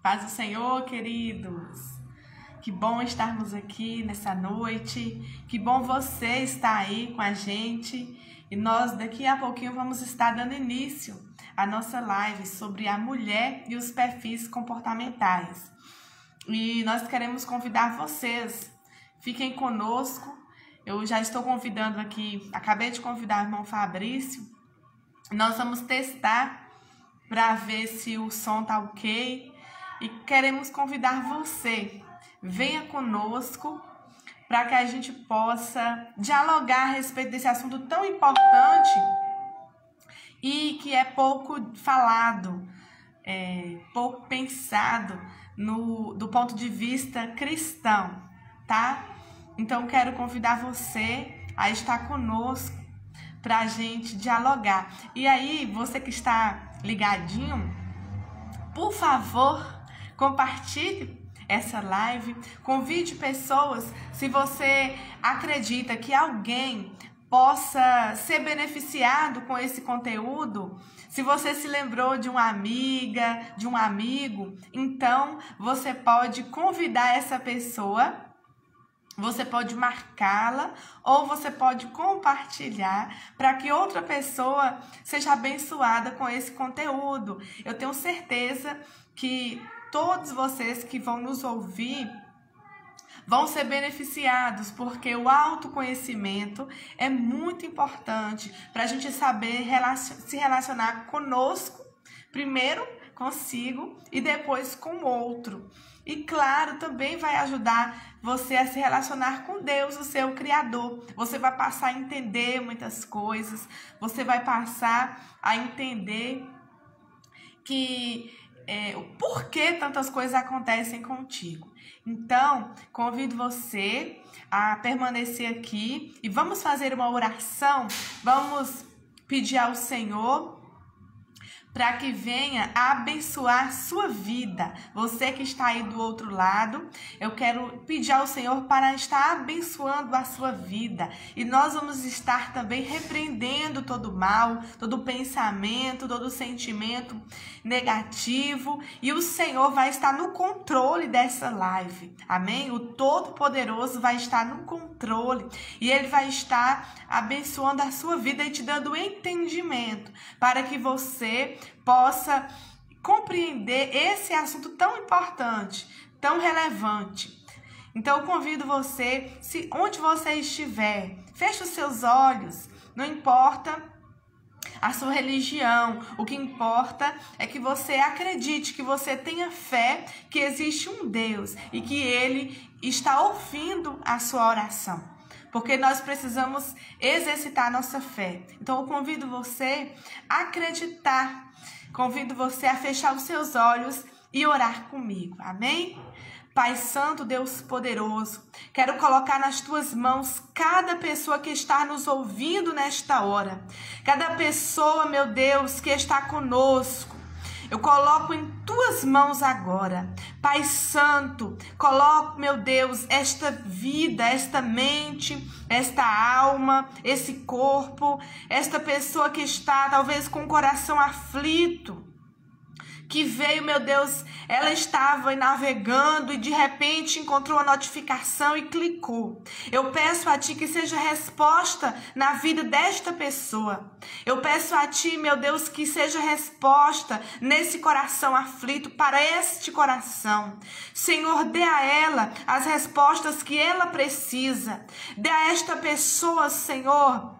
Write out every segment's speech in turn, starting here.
Paz do Senhor, queridos. Que bom estarmos aqui nessa noite. Que bom você estar aí com a gente. E nós daqui a pouquinho vamos estar dando início à nossa live sobre a mulher e os perfis comportamentais. E nós queremos convidar vocês. Fiquem conosco. Eu já estou convidando aqui, acabei de convidar o irmão Fabrício. Nós vamos testar para ver se o som tá ok. E queremos convidar você. Venha conosco para que a gente possa dialogar a respeito desse assunto tão importante e que é pouco falado, pouco pensado do ponto de vista cristão, tá? Então, quero convidar você a estar conosco para a gente dialogar. E aí, você que está ligadinho, por favor, compartilhe essa live, convide pessoas, se você acredita que alguém possa ser beneficiado com esse conteúdo, se você se lembrou de uma amiga, de um amigo, então você pode convidar essa pessoa, você pode marcá-la ou você pode compartilhar para que outra pessoa seja abençoada com esse conteúdo. Eu tenho certeza que todos vocês que vão nos ouvir vão ser beneficiados, porque o autoconhecimento é muito importante para a gente saber se relacionar conosco, primeiro consigo e depois com o outro. E claro, também vai ajudar você a se relacionar com Deus, o seu Criador. Você vai passar a entender muitas coisas, você vai passar a entender que por que tantas coisas acontecem contigo. Então, convido você a permanecer aqui e vamos fazer uma oração, vamos pedir ao Senhor para que venha a abençoar sua vida. Você que está aí do outro lado, eu quero pedir ao Senhor para estar abençoando a sua vida. E nós vamos estar também repreendendo todo mal, todo pensamento, todo sentimento negativo. E o Senhor vai estar no controle dessa live. Amém? O Todo-Poderoso vai estar no controle. E Ele vai estar abençoando a sua vida e te dando entendimento para que você possa compreender esse assunto tão importante, tão relevante. Então, eu convido você, onde você estiver, feche os seus olhos, não importa a sua religião, o que importa é que você acredite, que você tenha fé que existe um Deus e que Ele está ouvindo a sua oração. Porque nós precisamos exercitar a nossa fé. Então, eu convido você a acreditar. Convido você a fechar os seus olhos e orar comigo. Amém? Pai Santo, Deus poderoso, quero colocar nas tuas mãos cada pessoa que está nos ouvindo nesta hora. Cada pessoa, meu Deus, que está conosco. Eu coloco em tuas mãos agora. Pai Santo, coloco, meu Deus, esta vida, esta mente, esta alma, esse corpo, esta pessoa que está talvez com o coração aflito, que veio, meu Deus, ela estava navegando e de repente encontrou a notificação e clicou. Eu peço a Ti que seja resposta na vida desta pessoa. Eu peço a Ti, meu Deus, que seja resposta nesse coração aflito, para este coração. Senhor, dê a ela as respostas que ela precisa. Dê a esta pessoa, Senhor,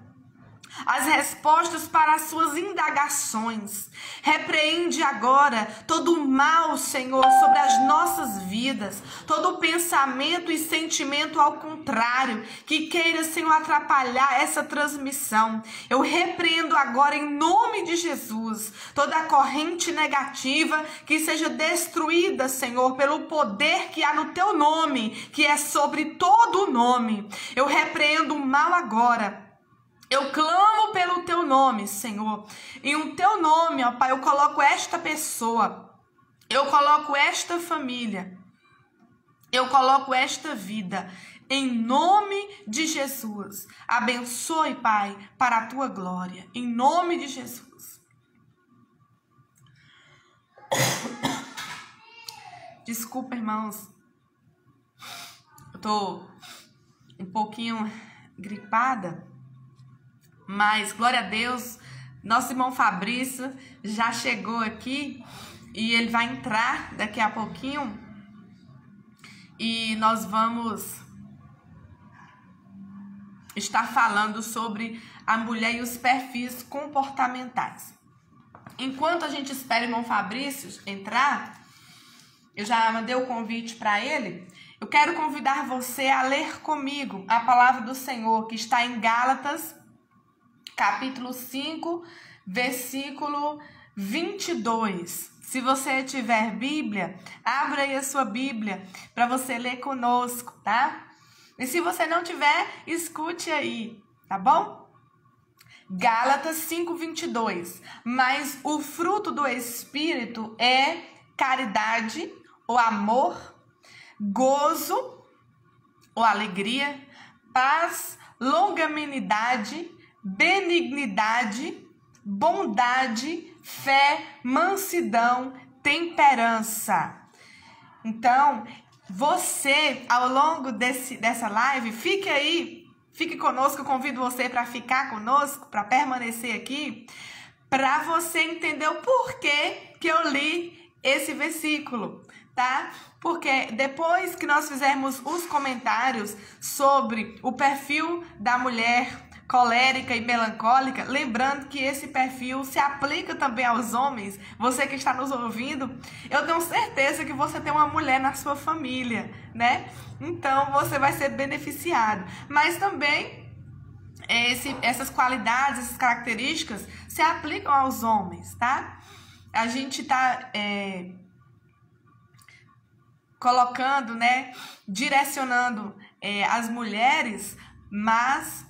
as respostas para as suas indagações. Repreende agora todo o mal, Senhor, sobre as nossas vidas, todo o pensamento e sentimento ao contrário, que queira, Senhor, atrapalhar essa transmissão. Eu repreendo agora em nome de Jesus toda a corrente negativa que seja destruída, Senhor, pelo poder que há no Teu nome, que é sobre todo o nome. Eu repreendo o mal agora. Eu clamo pelo Teu nome, Senhor. Em o Teu nome, ó Pai, eu coloco esta pessoa. Eu coloco esta família. Eu coloco esta vida. Em nome de Jesus. Abençoe, Pai, para a Tua glória. Em nome de Jesus. Desculpa, irmãos. Eu tô um pouquinho gripada, mas glória a Deus, nosso irmão Fabrício já chegou aqui e ele vai entrar daqui a pouquinho e nós vamos estar falando sobre a mulher e os perfis comportamentais. Enquanto a gente espera o irmão Fabrício entrar, eu já mandei o convite para ele. Eu quero convidar você a ler comigo a palavra do Senhor, que está em Gálatas, capítulo 5, versículo 22. Se você tiver Bíblia, abra aí a sua Bíblia para você ler conosco, tá? E se você não tiver, escute aí, tá bom? Gálatas 5:22. Mas o fruto do Espírito é caridade, ou amor, gozo, ou alegria, paz, longanimidade, benignidade, bondade, fé, mansidão, temperança. Então, você, ao longo dessa live, fique conosco, eu convido você para ficar conosco, para permanecer aqui, para você entender o porquê que eu li esse versículo, tá? Porque depois que nós fizermos os comentários sobre o perfil da mulher colérica e melancólica, lembrando que esse perfil se aplica também aos homens, você que está nos ouvindo, eu tenho certeza que você tem uma mulher na sua família, né? Então você vai ser beneficiado. Mas também essas qualidades, essas características se aplicam aos homens, tá? A gente está colocando, né, direcionando as mulheres, mas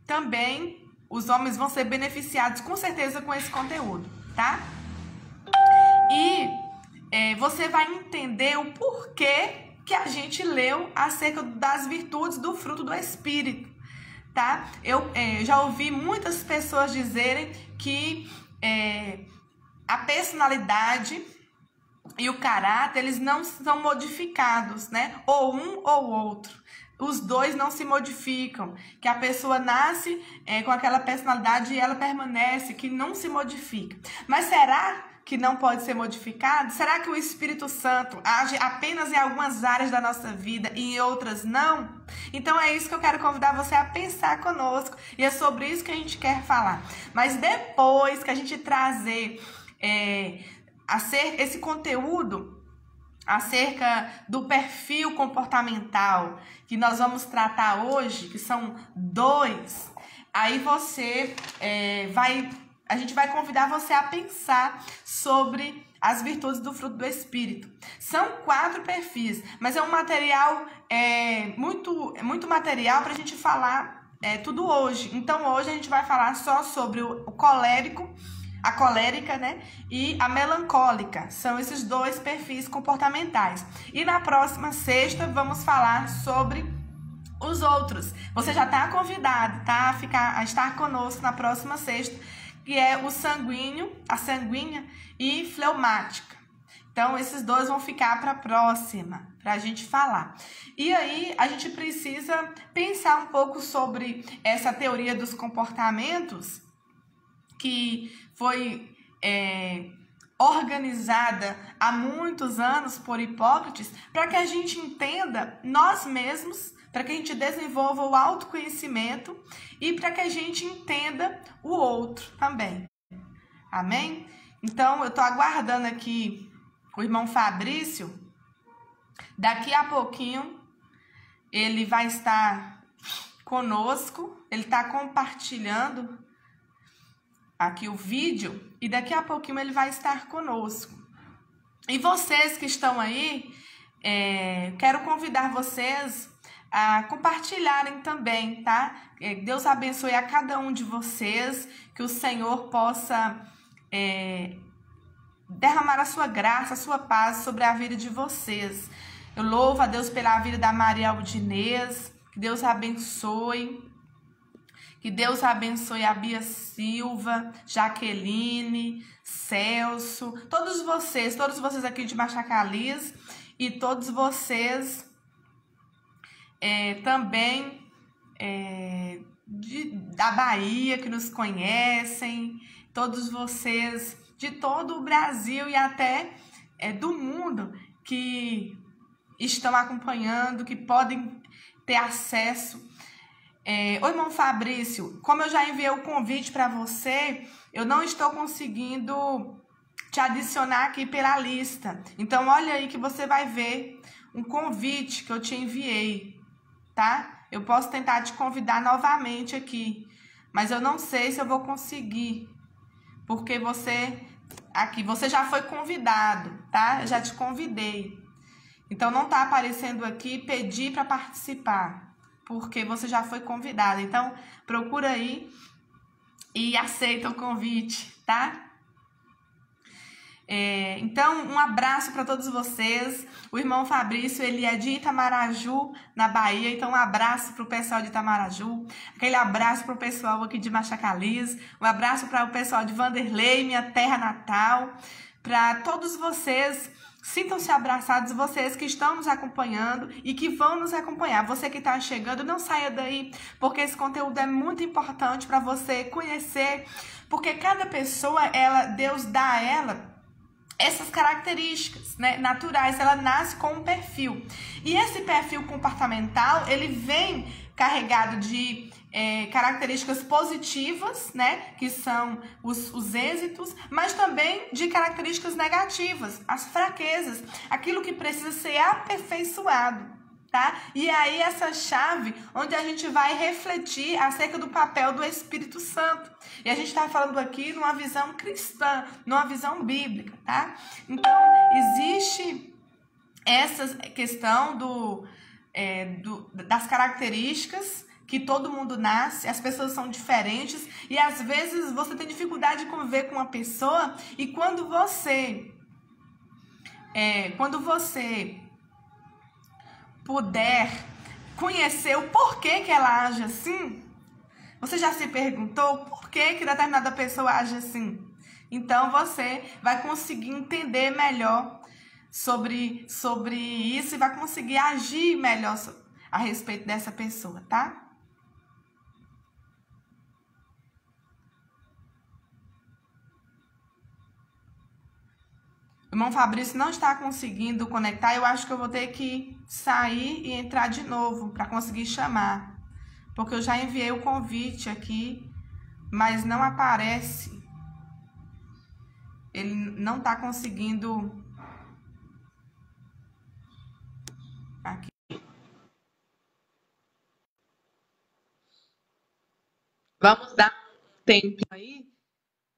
também os homens vão ser beneficiados com certeza com esse conteúdo, tá? E você vai entender o porquê que a gente leu acerca das virtudes do fruto do Espírito, tá? Eu já ouvi muitas pessoas dizerem que a personalidade e o caráter, eles não são modificados, né? Ou um ou outro. Os dois não se modificam, que a pessoa nasce com aquela personalidade e ela permanece, que não se modifica. Mas será que não pode ser modificado? Será que o Espírito Santo age apenas em algumas áreas da nossa vida e em outras não? Então é isso que eu quero convidar você a pensar conosco e é sobre isso que a gente quer falar. Mas depois que a gente trazer esse conteúdo acerca do perfil comportamental que nós vamos tratar hoje, que são 2, aí a gente vai convidar você a pensar sobre as virtudes do fruto do Espírito. São 4 perfis, mas é um material, muito material para a gente falar tudo hoje. Então hoje a gente vai falar só sobre o colérico, a colérica, né? E a melancólica. São esses 2 perfis comportamentais. E na próxima sexta vamos falar sobre os outros. Você já está convidado, tá? A estar conosco na próxima sexta, que é o sanguíneo, a sanguínea e fleumática. Então, esses 2 vão ficar para a próxima, para a gente falar. E aí, a gente precisa pensar um pouco sobre essa teoria dos comportamentos, que foi organizada há muitos anos por Hipócrates, para que a gente entenda nós mesmos, para que a gente desenvolva o autoconhecimento e para que a gente entenda o outro também. Amém? Então, eu estou aguardando aqui o irmão Fabrício. Daqui a pouquinho ele vai estar conosco, ele está compartilhando aqui o vídeo e daqui a pouquinho ele vai estar conosco. E vocês que estão aí, quero convidar vocês a compartilharem também, tá? Deus abençoe a cada um de vocês, que o Senhor possa derramar a sua graça, a sua paz sobre a vida de vocês. Eu louvo a Deus pela vida da Maria Aldinês, que Deus abençoe, Que Deus abençoe a Bia Silva, Jaqueline, Celso, todos vocês aqui de Machacalias e todos vocês também da Bahia que nos conhecem, todos vocês de todo o Brasil e até do mundo que estão acompanhando, que podem ter acesso. Oi, irmão Fabrício, como eu já enviei o convite para você, eu não estou conseguindo te adicionar aqui pela lista. Então, olha aí que você vai ver um convite que eu te enviei, tá? Eu posso tentar te convidar novamente aqui, mas eu não sei se eu vou conseguir, porque você já foi convidado, tá? Eu já te convidei. Então, não tá aparecendo aqui pedir para participar, porque você já foi convidado. Então, procura aí e aceita o convite, tá? Então, um abraço para todos vocês. O irmão Fabrício, ele é de Itamaraju, na Bahia. Então, um abraço para o pessoal de Itamaraju. Aquele abraço para o pessoal aqui de Machacalias. Um abraço para o pessoal de Vanderlei, minha terra natal. Para todos vocês, sintam-se abraçados, vocês que estão nos acompanhando e que vão nos acompanhar. Você que está chegando, não saia daí, porque esse conteúdo é muito importante para você conhecer. Porque cada pessoa, Deus dá a ela essas características, né, naturais, ela nasce com um perfil. E esse perfil comportamental, ele vem carregado de características positivas, né, que são os êxitos, mas também de características negativas, as fraquezas, aquilo que precisa ser aperfeiçoado. Tá? E aí essa chave onde a gente vai refletir acerca do papel do Espírito Santo. E a gente está falando aqui numa visão cristã, numa visão bíblica, tá? Então, existe essa questão das características que todo mundo nasce, as pessoas são diferentes e às vezes você tem dificuldade de conviver com uma pessoa e quando você puder conhecer o porquê que ela age assim, você já se perguntou por que determinada pessoa age assim? Então você vai conseguir entender melhor sobre isso e vai conseguir agir melhor a respeito dessa pessoa, tá? O irmão Fabrício não está conseguindo conectar. Eu acho que eu vou ter que sair e entrar de novo para conseguir chamar. Porque eu já enviei o convite aqui, mas não aparece. Ele não está conseguindo. Aqui. Vamos dar um tempo aí.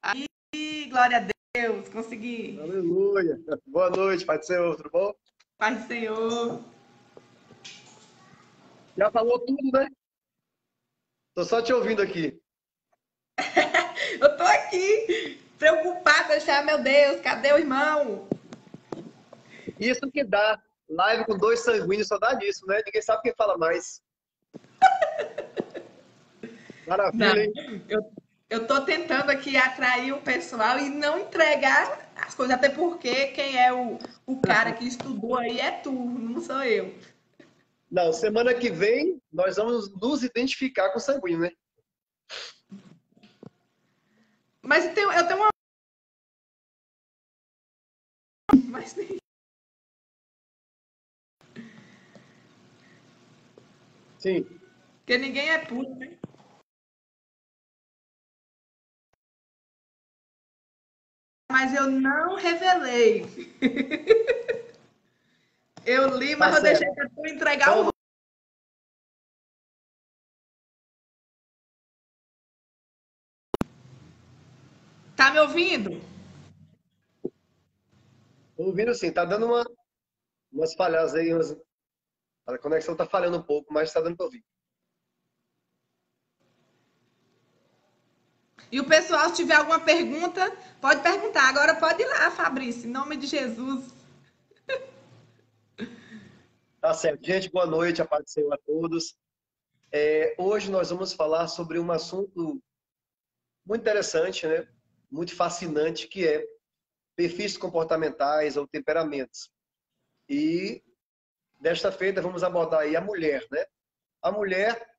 Aí, glória a Deus, consegui. Aleluia. Boa noite, Pai do Senhor, tudo bom? Pai do Senhor. Já falou tudo, né? Tô só te ouvindo aqui. Eu tô aqui, preocupada, já, meu Deus, cadê o irmão? Isso que dá. Live com dois sanguíneos só dá disso, né? Ninguém sabe quem fala mais. Maravilha, hein? Eu tô tentando aqui atrair o pessoal e não entregar as coisas, até porque quem é o cara que estudou aí é tu, não sou eu. Não, semana que vem nós vamos nos identificar com o sanguíneo, né? Mas eu tenho uma... Mas... Sim. Porque ninguém é puro, né? Mas eu não revelei. Eu li, mas eu deixei para tu entregar o... Tá me ouvindo? Tô ouvindo sim, tá dando umas falhas aí, a conexão tá falhando um pouco, mas tá dando pra ouvir. E o pessoal, se tiver alguma pergunta, pode perguntar. Agora pode ir lá, Fabrício, em nome de Jesus. Tá certo. Gente, boa noite, a paz do Senhor a todos. Hoje nós vamos falar sobre um assunto muito interessante, né? Muito fascinante, que é perfis comportamentais ou temperamentos. E desta feita vamos abordar aí a mulher, né? A mulher,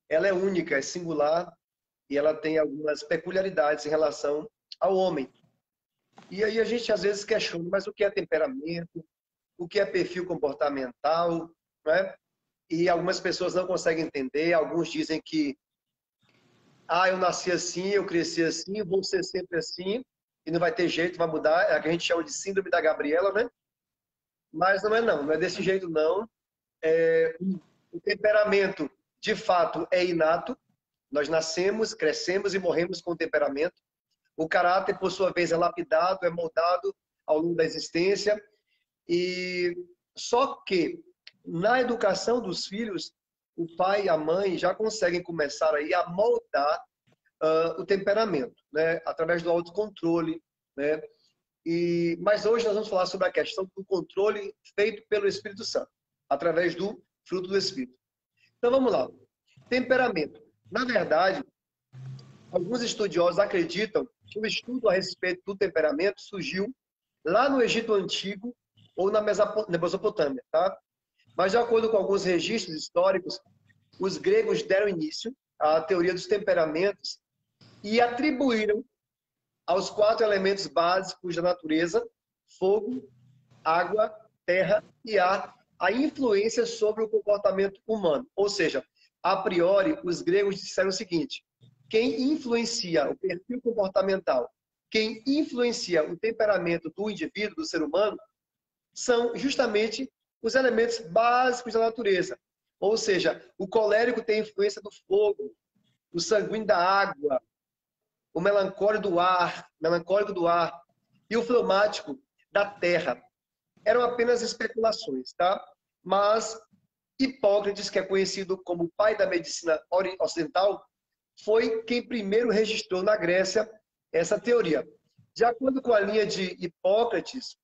ela é única, é singular e ela tem algumas peculiaridades em relação ao homem. E aí a gente às vezes questiona, mas o que é temperamento? O que é perfil comportamental, né? E algumas pessoas não conseguem entender, alguns dizem que eu nasci assim, eu cresci assim, vou ser sempre assim, e não vai ter jeito, vai mudar. É a que a gente chama de síndrome da Gabriela, né? Mas não é desse jeito não. O temperamento, de fato, é inato. Nós nascemos, crescemos e morremos com o temperamento. O caráter, por sua vez, é lapidado, é moldado ao longo da existência. E só que na educação dos filhos, o pai e a mãe já conseguem começar aí a moldar o temperamento, né? Através do autocontrole, né? Mas hoje nós vamos falar sobre a questão do controle feito pelo Espírito Santo, através do fruto do Espírito. Então vamos lá. Temperamento. Na verdade, alguns estudiosos acreditam que o estudo a respeito do temperamento surgiu lá no Egito Antigo ou na Mesopotâmia, tá? Mas de acordo com alguns registros históricos, os gregos deram início à teoria dos temperamentos e atribuíram aos 4 elementos básicos da natureza, fogo, água, terra e ar, a influência sobre o comportamento humano. Ou seja, a priori, os gregos disseram o seguinte: quem influencia o perfil comportamental, quem influencia o temperamento do indivíduo, do ser humano, são justamente os elementos básicos da natureza. Ou seja, o colérico tem influência do fogo, o sanguíneo da água, o melancólico do ar e o fleumático da terra. Eram apenas especulações, tá? Mas Hipócrates, que é conhecido como o pai da medicina ocidental, foi quem primeiro registrou na Grécia essa teoria. De acordo com a linha de Hipócrates,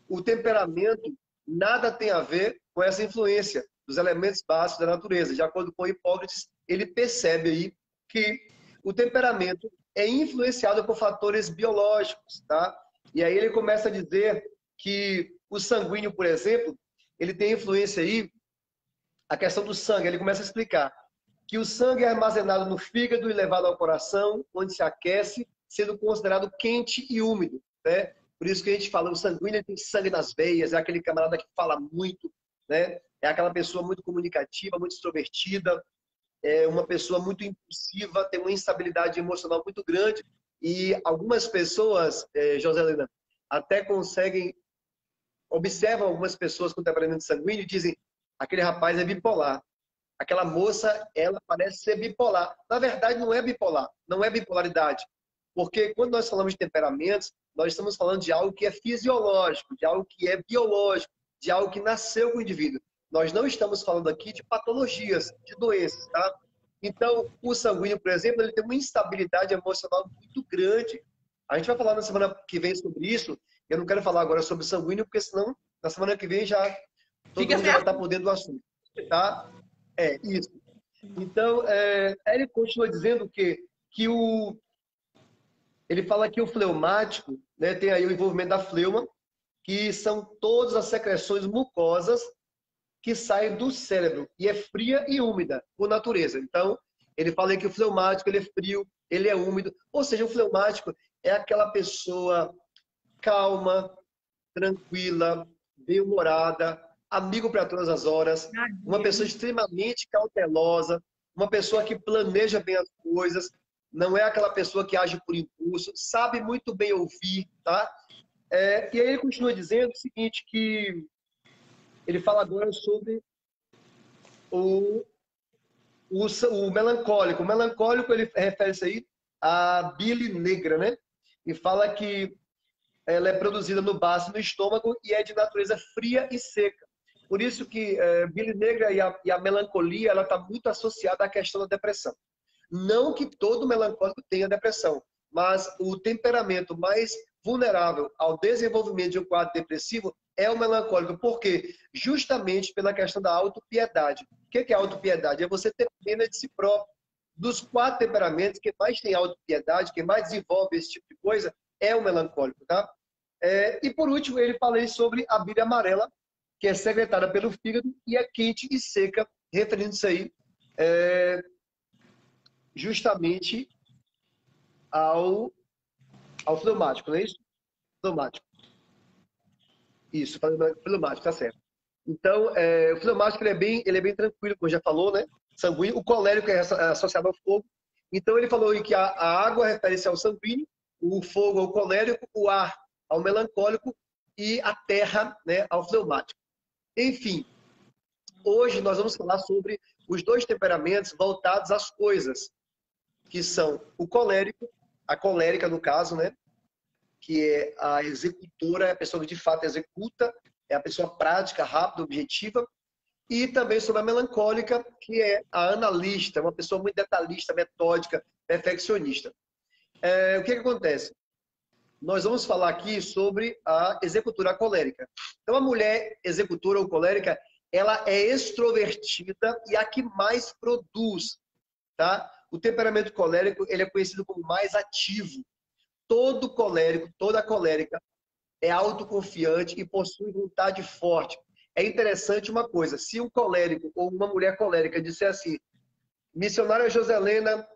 o temperamento nada tem a ver com essa influência dos elementos básicos da natureza. De acordo com Hipócrates, ele percebe aí que o temperamento é influenciado por fatores biológicos, tá? E aí ele começa a dizer que o sanguíneo, por exemplo, ele tem influência aí, a questão do sangue, ele começa a explicar que o sangue é armazenado no fígado e levado ao coração, onde se aquece, sendo considerado quente e úmido, né? Por isso que a gente fala, o sanguíneo tem sangue nas veias, é aquele camarada que fala muito, né? É aquela pessoa muito comunicativa, muito extrovertida, é uma pessoa muito impulsiva, tem uma instabilidade emocional muito grande. E algumas pessoas, Joselina, até conseguem, observam algumas pessoas com temperamento sanguíneo e dizem: aquele rapaz é bipolar. Aquela moça, ela parece ser bipolar. Na verdade, não é bipolar, não é bipolaridade. Porque quando nós falamos de temperamentos, nós estamos falando de algo que é fisiológico, de algo que é biológico, de algo que nasceu com o indivíduo. Nós não estamos falando aqui de patologias, de doenças, tá? Então, o sanguíneo, por exemplo, ele tem uma instabilidade emocional muito grande. A gente vai falar na semana que vem sobre isso. Eu não quero falar agora sobre o sanguíneo, porque senão, na semana que vem, todo mundo já vai estar por dentro do assunto, tá? É, isso. Então, ele continua dizendo que ele fala que o fleumático, né, tem aí o envolvimento da fleuma, que são todas as secreções mucosas que saem do cérebro e é fria e úmida por natureza. Então, ele fala que o fleumático ele é frio, ele é úmido, ou seja, o fleumático é aquela pessoa calma, tranquila, bem-humorada, amigo para todas as horas, uma pessoa extremamente cautelosa, uma pessoa que planeja bem as coisas, não é aquela pessoa que age por impulso, sabe muito bem ouvir, tá? E aí ele continua dizendo o seguinte, que ele fala agora sobre o melancólico. O melancólico, ele refere-se aí à bile negra, né? E fala que ela é produzida no baço, no estômago, e é de natureza fria e seca. Por isso que bile negra e a melancolia, ela está muito associada à questão da depressão. Não que todo melancólico tenha depressão, mas o temperamento mais vulnerável ao desenvolvimento de um quadro depressivo é o melancólico. Por quê? Justamente pela questão da autopiedade. O que é autopiedade? É você ter pena de si próprio. Dos 4 temperamentos, quem mais tem autopiedade, quem mais desenvolve esse tipo de coisa, é o melancólico, tá? E por último, ele falei sobre a bile amarela, que é secretada pelo fígado e é quente e seca, referindo-se aí justamente ao fleumático, não é isso? Fleumático. Isso, fleumático, tá certo. Então, o fleumático ele é bem tranquilo, como já falou, né? Sanguíneo. O colérico é associado ao fogo. Então, ele falou aí que a água refere-se ao sanguíneo, o fogo ao colérico, o ar ao melancólico e a terra, né, ao fleumático. Enfim, hoje nós vamos falar sobre os 2 temperamentos voltados às coisas, que são o colérico, a colérica no caso, né? Que é a executora, é a pessoa que de fato executa, é a pessoa prática, rápida, objetiva. E também sobre a melancólica, que é a analista, uma pessoa muito detalhista, metódica, perfeccionista. O que acontece? Nós vamos falar aqui sobre a executora colérica. Então, a mulher executora ou colérica, ela é extrovertida e a que mais produz, tá? O temperamento colérico, ele é conhecido como mais ativo. Todo colérico, toda colérica é autoconfiante e possui vontade forte. É interessante uma coisa, se um colérico ou uma mulher colérica disser assim, missionária Joselena,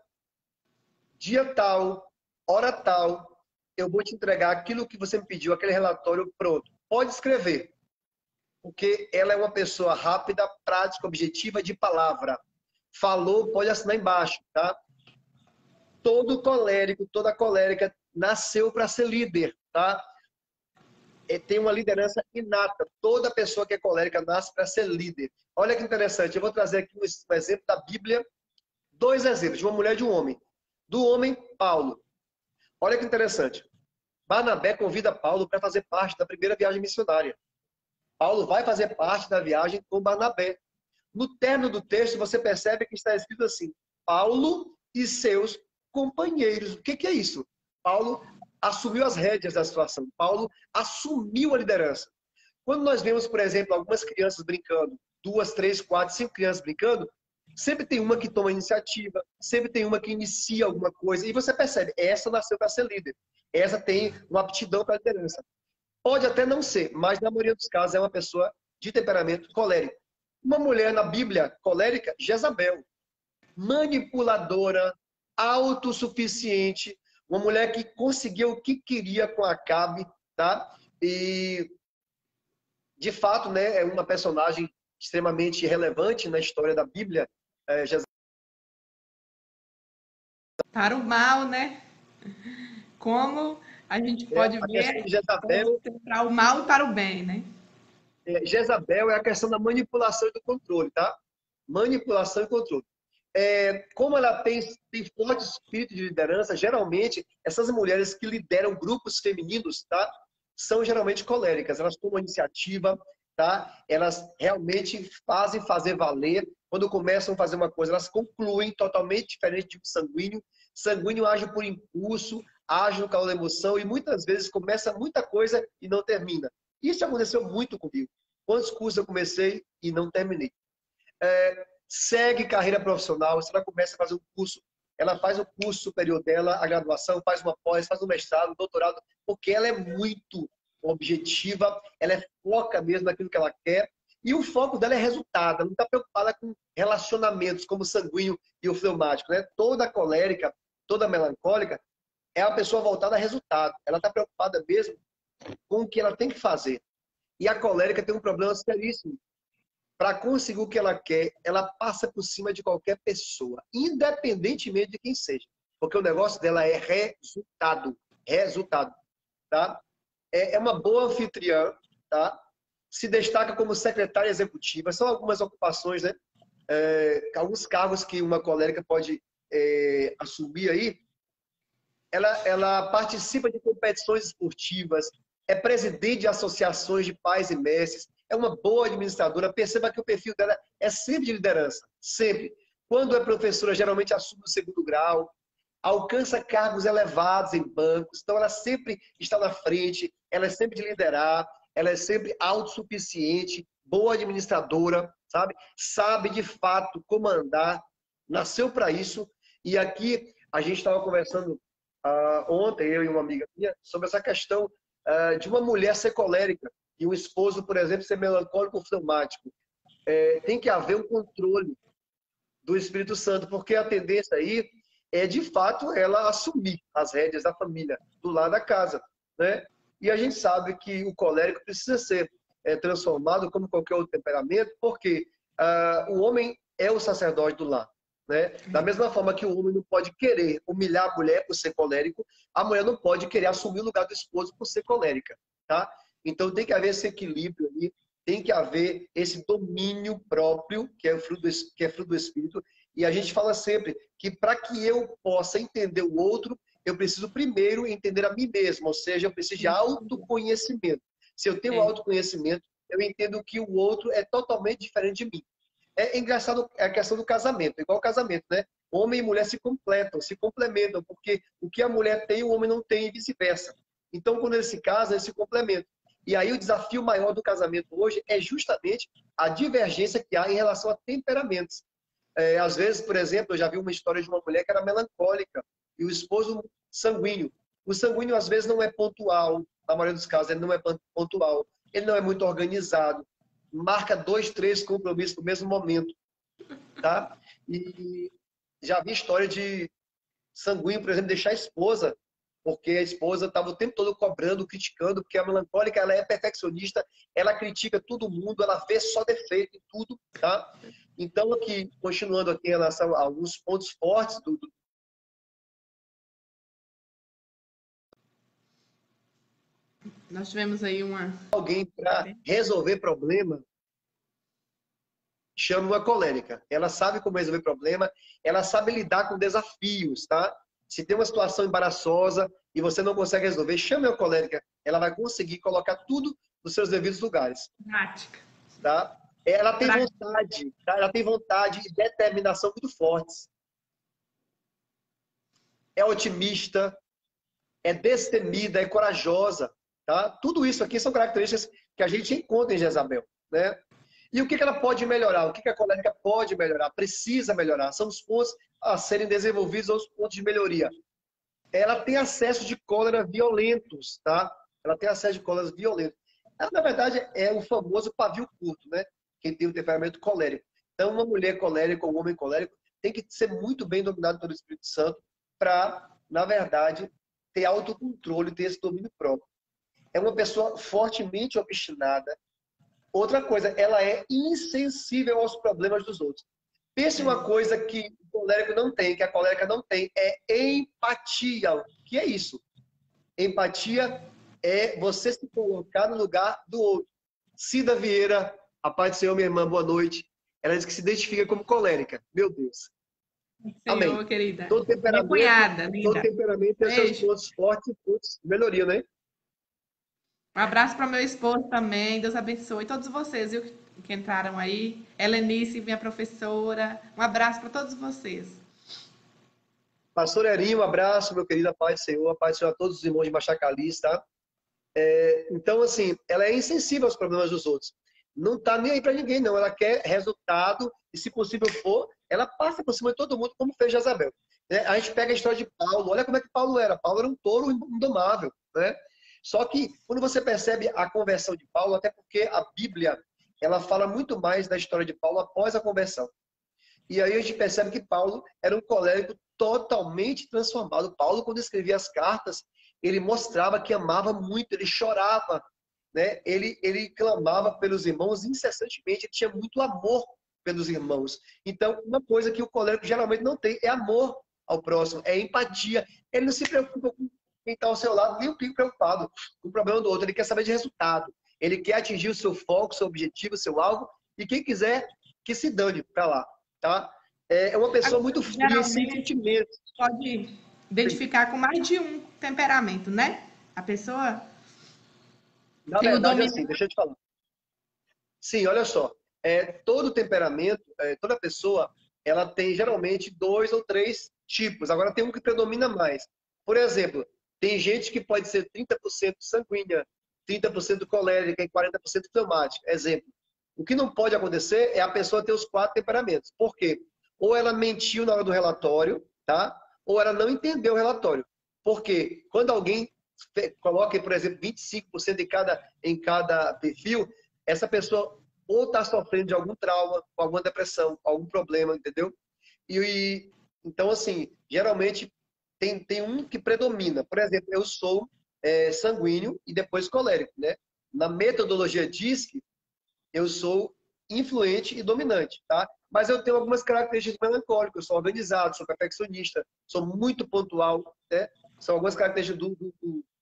dia tal, hora tal, eu vou te entregar aquilo que você me pediu, aquele relatório pronto. Pode escrever, porque ela é uma pessoa rápida, prática, objetiva, de palavra. Falou, pode assinar embaixo, tá? Todo colérico, toda colérica nasceu para ser líder, tá? Tem uma liderança inata. Toda pessoa que é colérica nasce para ser líder. Olha que interessante. Eu vou trazer aqui um exemplo da Bíblia. 2 exemplos, de uma mulher e de um homem. Do homem, Paulo. Olha que interessante. Barnabé convida Paulo para fazer parte da primeira viagem missionária. Paulo vai fazer parte da viagem com Barnabé. No término do texto, você percebe que está escrito assim, Paulo e seus companheiros. O que é isso? Paulo assumiu as rédeas da situação. Paulo assumiu a liderança. Quando nós vemos, por exemplo, algumas crianças brincando, 2, 3, 4, 5 crianças brincando, sempre tem uma que toma iniciativa, sempre tem uma que inicia alguma coisa, e você percebe, essa nasceu para ser líder. Essa tem uma aptidão para a liderança. Pode até não ser, mas na maioria dos casos é uma pessoa de temperamento colérico. Uma mulher na Bíblia colérica, Jezabel. Manipuladora, autossuficiente, uma mulher que conseguiu o que queria com Acabe, tá? E, de fato, né, é uma personagem extremamente relevante na história da Bíblia. Para o mal, né? Como a gente pode A questão ver, de Jezabel, para o mal e para o bem, né? Jezabel é a questão da manipulação e do controle, tá? Manipulação e controle. Como ela tem forte espírito de liderança, geralmente, essas mulheres que lideram grupos femininos, tá? São geralmente coléricas. Elas tomam iniciativa, tá? Elas realmente fazem fazer valer. Quando começam a fazer uma coisa, elas concluem totalmente diferente do sanguíneo. Sanguíneo age por impulso, age no calor da emoção e muitas vezes começa muita coisa e não termina. Isso aconteceu muito comigo. Quantos cursos eu comecei e não terminei? Segue carreira profissional, se ela começa a fazer um curso, ela faz o curso superior dela, a graduação, faz uma pós, faz um mestrado, um doutorado, porque ela é muito objetiva, ela foca mesmo naquilo que ela quer, e o foco dela é resultado, ela não está preocupada com relacionamentos como o sanguíneo e o fleumático, né? Toda colérica, toda melancólica, é uma pessoa voltada a resultado, ela está preocupada mesmo com o que ela tem que fazer. E a colérica tem um problema seríssimo. Para conseguir o que ela quer, ela passa por cima de qualquer pessoa, independentemente de quem seja. Porque o negócio dela é resultado. Resultado. Tá? É uma boa anfitriã, tá? Se destaca como secretária executiva. São algumas ocupações, né? Alguns cargos que uma colérica pode assumir aí. Ela participa de competições esportivas, é presidente de associações de pais e mestres, é uma boa administradora. Perceba que o perfil dela é sempre de liderança, sempre. Quando é professora, geralmente assume o 2º grau, alcança cargos elevados em bancos, então ela sempre está na frente, ela é sempre de liderar, ela é sempre autossuficiente, boa administradora, sabe? Sabe de fato comandar, nasceu para isso. E aqui a gente estava conversando ontem, eu e uma amiga minha, sobre essa questão de uma mulher ser colérica e um esposo, por exemplo, ser melancólico ou fleumático. Tem que haver um controle do Espírito Santo, porque a tendência aí é, de fato, ela assumir as rédeas da família, do lado da casa, né? E a gente sabe que o colérico precisa ser transformado como qualquer outro temperamento, porque o homem é o sacerdote do lar, né? Da mesma forma que o homem não pode querer humilhar a mulher por ser colérico, a mulher não pode querer assumir o lugar do esposo por ser colérica, tá? Então tem que haver esse equilíbrio ali, tem que haver esse domínio próprio, que é fruto do Espírito. E a gente fala sempre que para que eu possa entender o outro, eu preciso primeiro entender a mim mesmo, ou seja, eu preciso de autoconhecimento. Se eu tenho autoconhecimento, eu entendo que o outro é totalmente diferente de mim. É engraçado a questão do casamento, igual o casamento, né? Homem e mulher se completam, se complementam, porque o que a mulher tem, o homem não tem e vice-versa. Então, quando eles se casam, eles se complementam. E aí o desafio maior do casamento hoje é justamente a divergência que há em relação a temperamentos. Às vezes, por exemplo, eu já vi uma história de uma mulher que era melancólica e o esposo sanguíneo. O sanguíneo, às vezes, não é pontual, na maioria dos casos, ele não é pontual, ele não é muito organizado, marca 2, 3 compromissos no mesmo momento, tá? E já vi história de sanguíneo, por exemplo, deixar a esposa, porque a esposa estava o tempo todo cobrando, criticando, porque a melancólica, ela é perfeccionista, ela critica todo mundo, ela vê só defeito em tudo, tá? Então, aqui, continuando aqui em relação a alguns pontos fortes Nós tivemos aí alguém para resolver problema, chama uma colérica. Ela sabe como resolver problema, ela sabe lidar com desafios, tá? Se tem uma situação embaraçosa e você não consegue resolver, chame a colérica. Ela vai conseguir colocar tudo nos seus devidos lugares. prática. Tá? Ela tem vontade, tá? Ela tem vontade e determinação muito fortes. É otimista, é destemida, é corajosa, tá? Tudo isso aqui são características que a gente encontra em Jezabel, né? E o que ela pode melhorar? O que a colérica pode melhorar? Precisa melhorar? São os pontos a serem desenvolvidos, os pontos de melhoria. Ela tem acesso de cólera violentos, tá? Ela tem acesso de cóleras violentos. Ela, na verdade, é o famoso pavio curto, né? Quem tem o temperamento colérico. Então, uma mulher colérica ou um homem colérico tem que ser muito bem dominado pelo Espírito Santo para, na verdade, ter autocontrole, ter esse domínio próprio. É uma pessoa fortemente obstinada. Outra coisa, ela é insensível aos problemas dos outros. Pense uma coisa que o colérico não tem, que a colérica não tem, é empatia. O que é isso? Empatia é você se colocar no lugar do outro. Cida Vieira, a paz do Senhor, minha irmã, boa noite. Ela diz que se identifica como colérica. Meu Deus. Senhor, Amém. querida. Todo Minha cunhada, linda. todo temperamento tem seus pontos fortes e pontos de melhoria, né? Um abraço para meu esposo também. Deus abençoe todos vocês, viu, que entraram aí. Helenice, minha professora. Um abraço para todos vocês. Pastor Erinho, um abraço, meu querido, a paz do Senhor, a paz do Senhor a todos os irmãos de Machacalis, tá? Então, assim, ela é insensível aos problemas dos outros. Não tá nem aí para ninguém, não. Ela quer resultado e, se possível for, ela passa por cima de todo mundo, como fez Jezabel. A gente pega a história de Paulo. Olha como é que Paulo era. Paulo era um touro indomável, né? Só que, quando você percebe a conversão de Paulo, até porque a Bíblia, ela fala muito mais da história de Paulo após a conversão. E aí a gente percebe que Paulo era um colérico totalmente transformado. Paulo, quando escrevia as cartas, ele mostrava que amava muito, ele chorava, né? Ele clamava pelos irmãos incessantemente, ele tinha muito amor pelos irmãos. Então, uma coisa que o colérico geralmente não tem é amor ao próximo, é empatia. Ele não se preocupa com quem está ao seu lado, nem um pouco preocupado com o problema do outro. Ele quer saber de resultado. Ele quer atingir o seu foco, o seu objetivo, o seu alvo, e quem quiser que se dane para lá, tá? É uma pessoa muito fria, sem sentimentos. Pode identificar com mais de um temperamento, né? A pessoa Na verdade, assim, deixa eu te falar. Sim, olha só. Todo temperamento, toda pessoa, ela tem geralmente 2 ou 3 tipos. Agora tem um que predomina mais. Por exemplo, tem gente que pode ser 30% sanguínea, 30% colérica e 40% fleumática. Exemplo. O que não pode acontecer é a pessoa ter os 4 temperamentos. Por quê? Ou ela mentiu na hora do relatório, tá? Ou ela não entendeu o relatório. Porque quando alguém coloca, por exemplo, 25% em cada perfil, essa pessoa ou está sofrendo de algum trauma, alguma depressão, algum problema, entendeu? Então, assim, geralmente tem um que predomina. Por exemplo, eu sou sanguíneo e depois colérico, né? Na metodologia DISC, eu sou influente e dominante, tá? Mas eu tenho algumas características melancólicas. Eu sou organizado, sou perfeccionista, sou muito pontual, né? São algumas características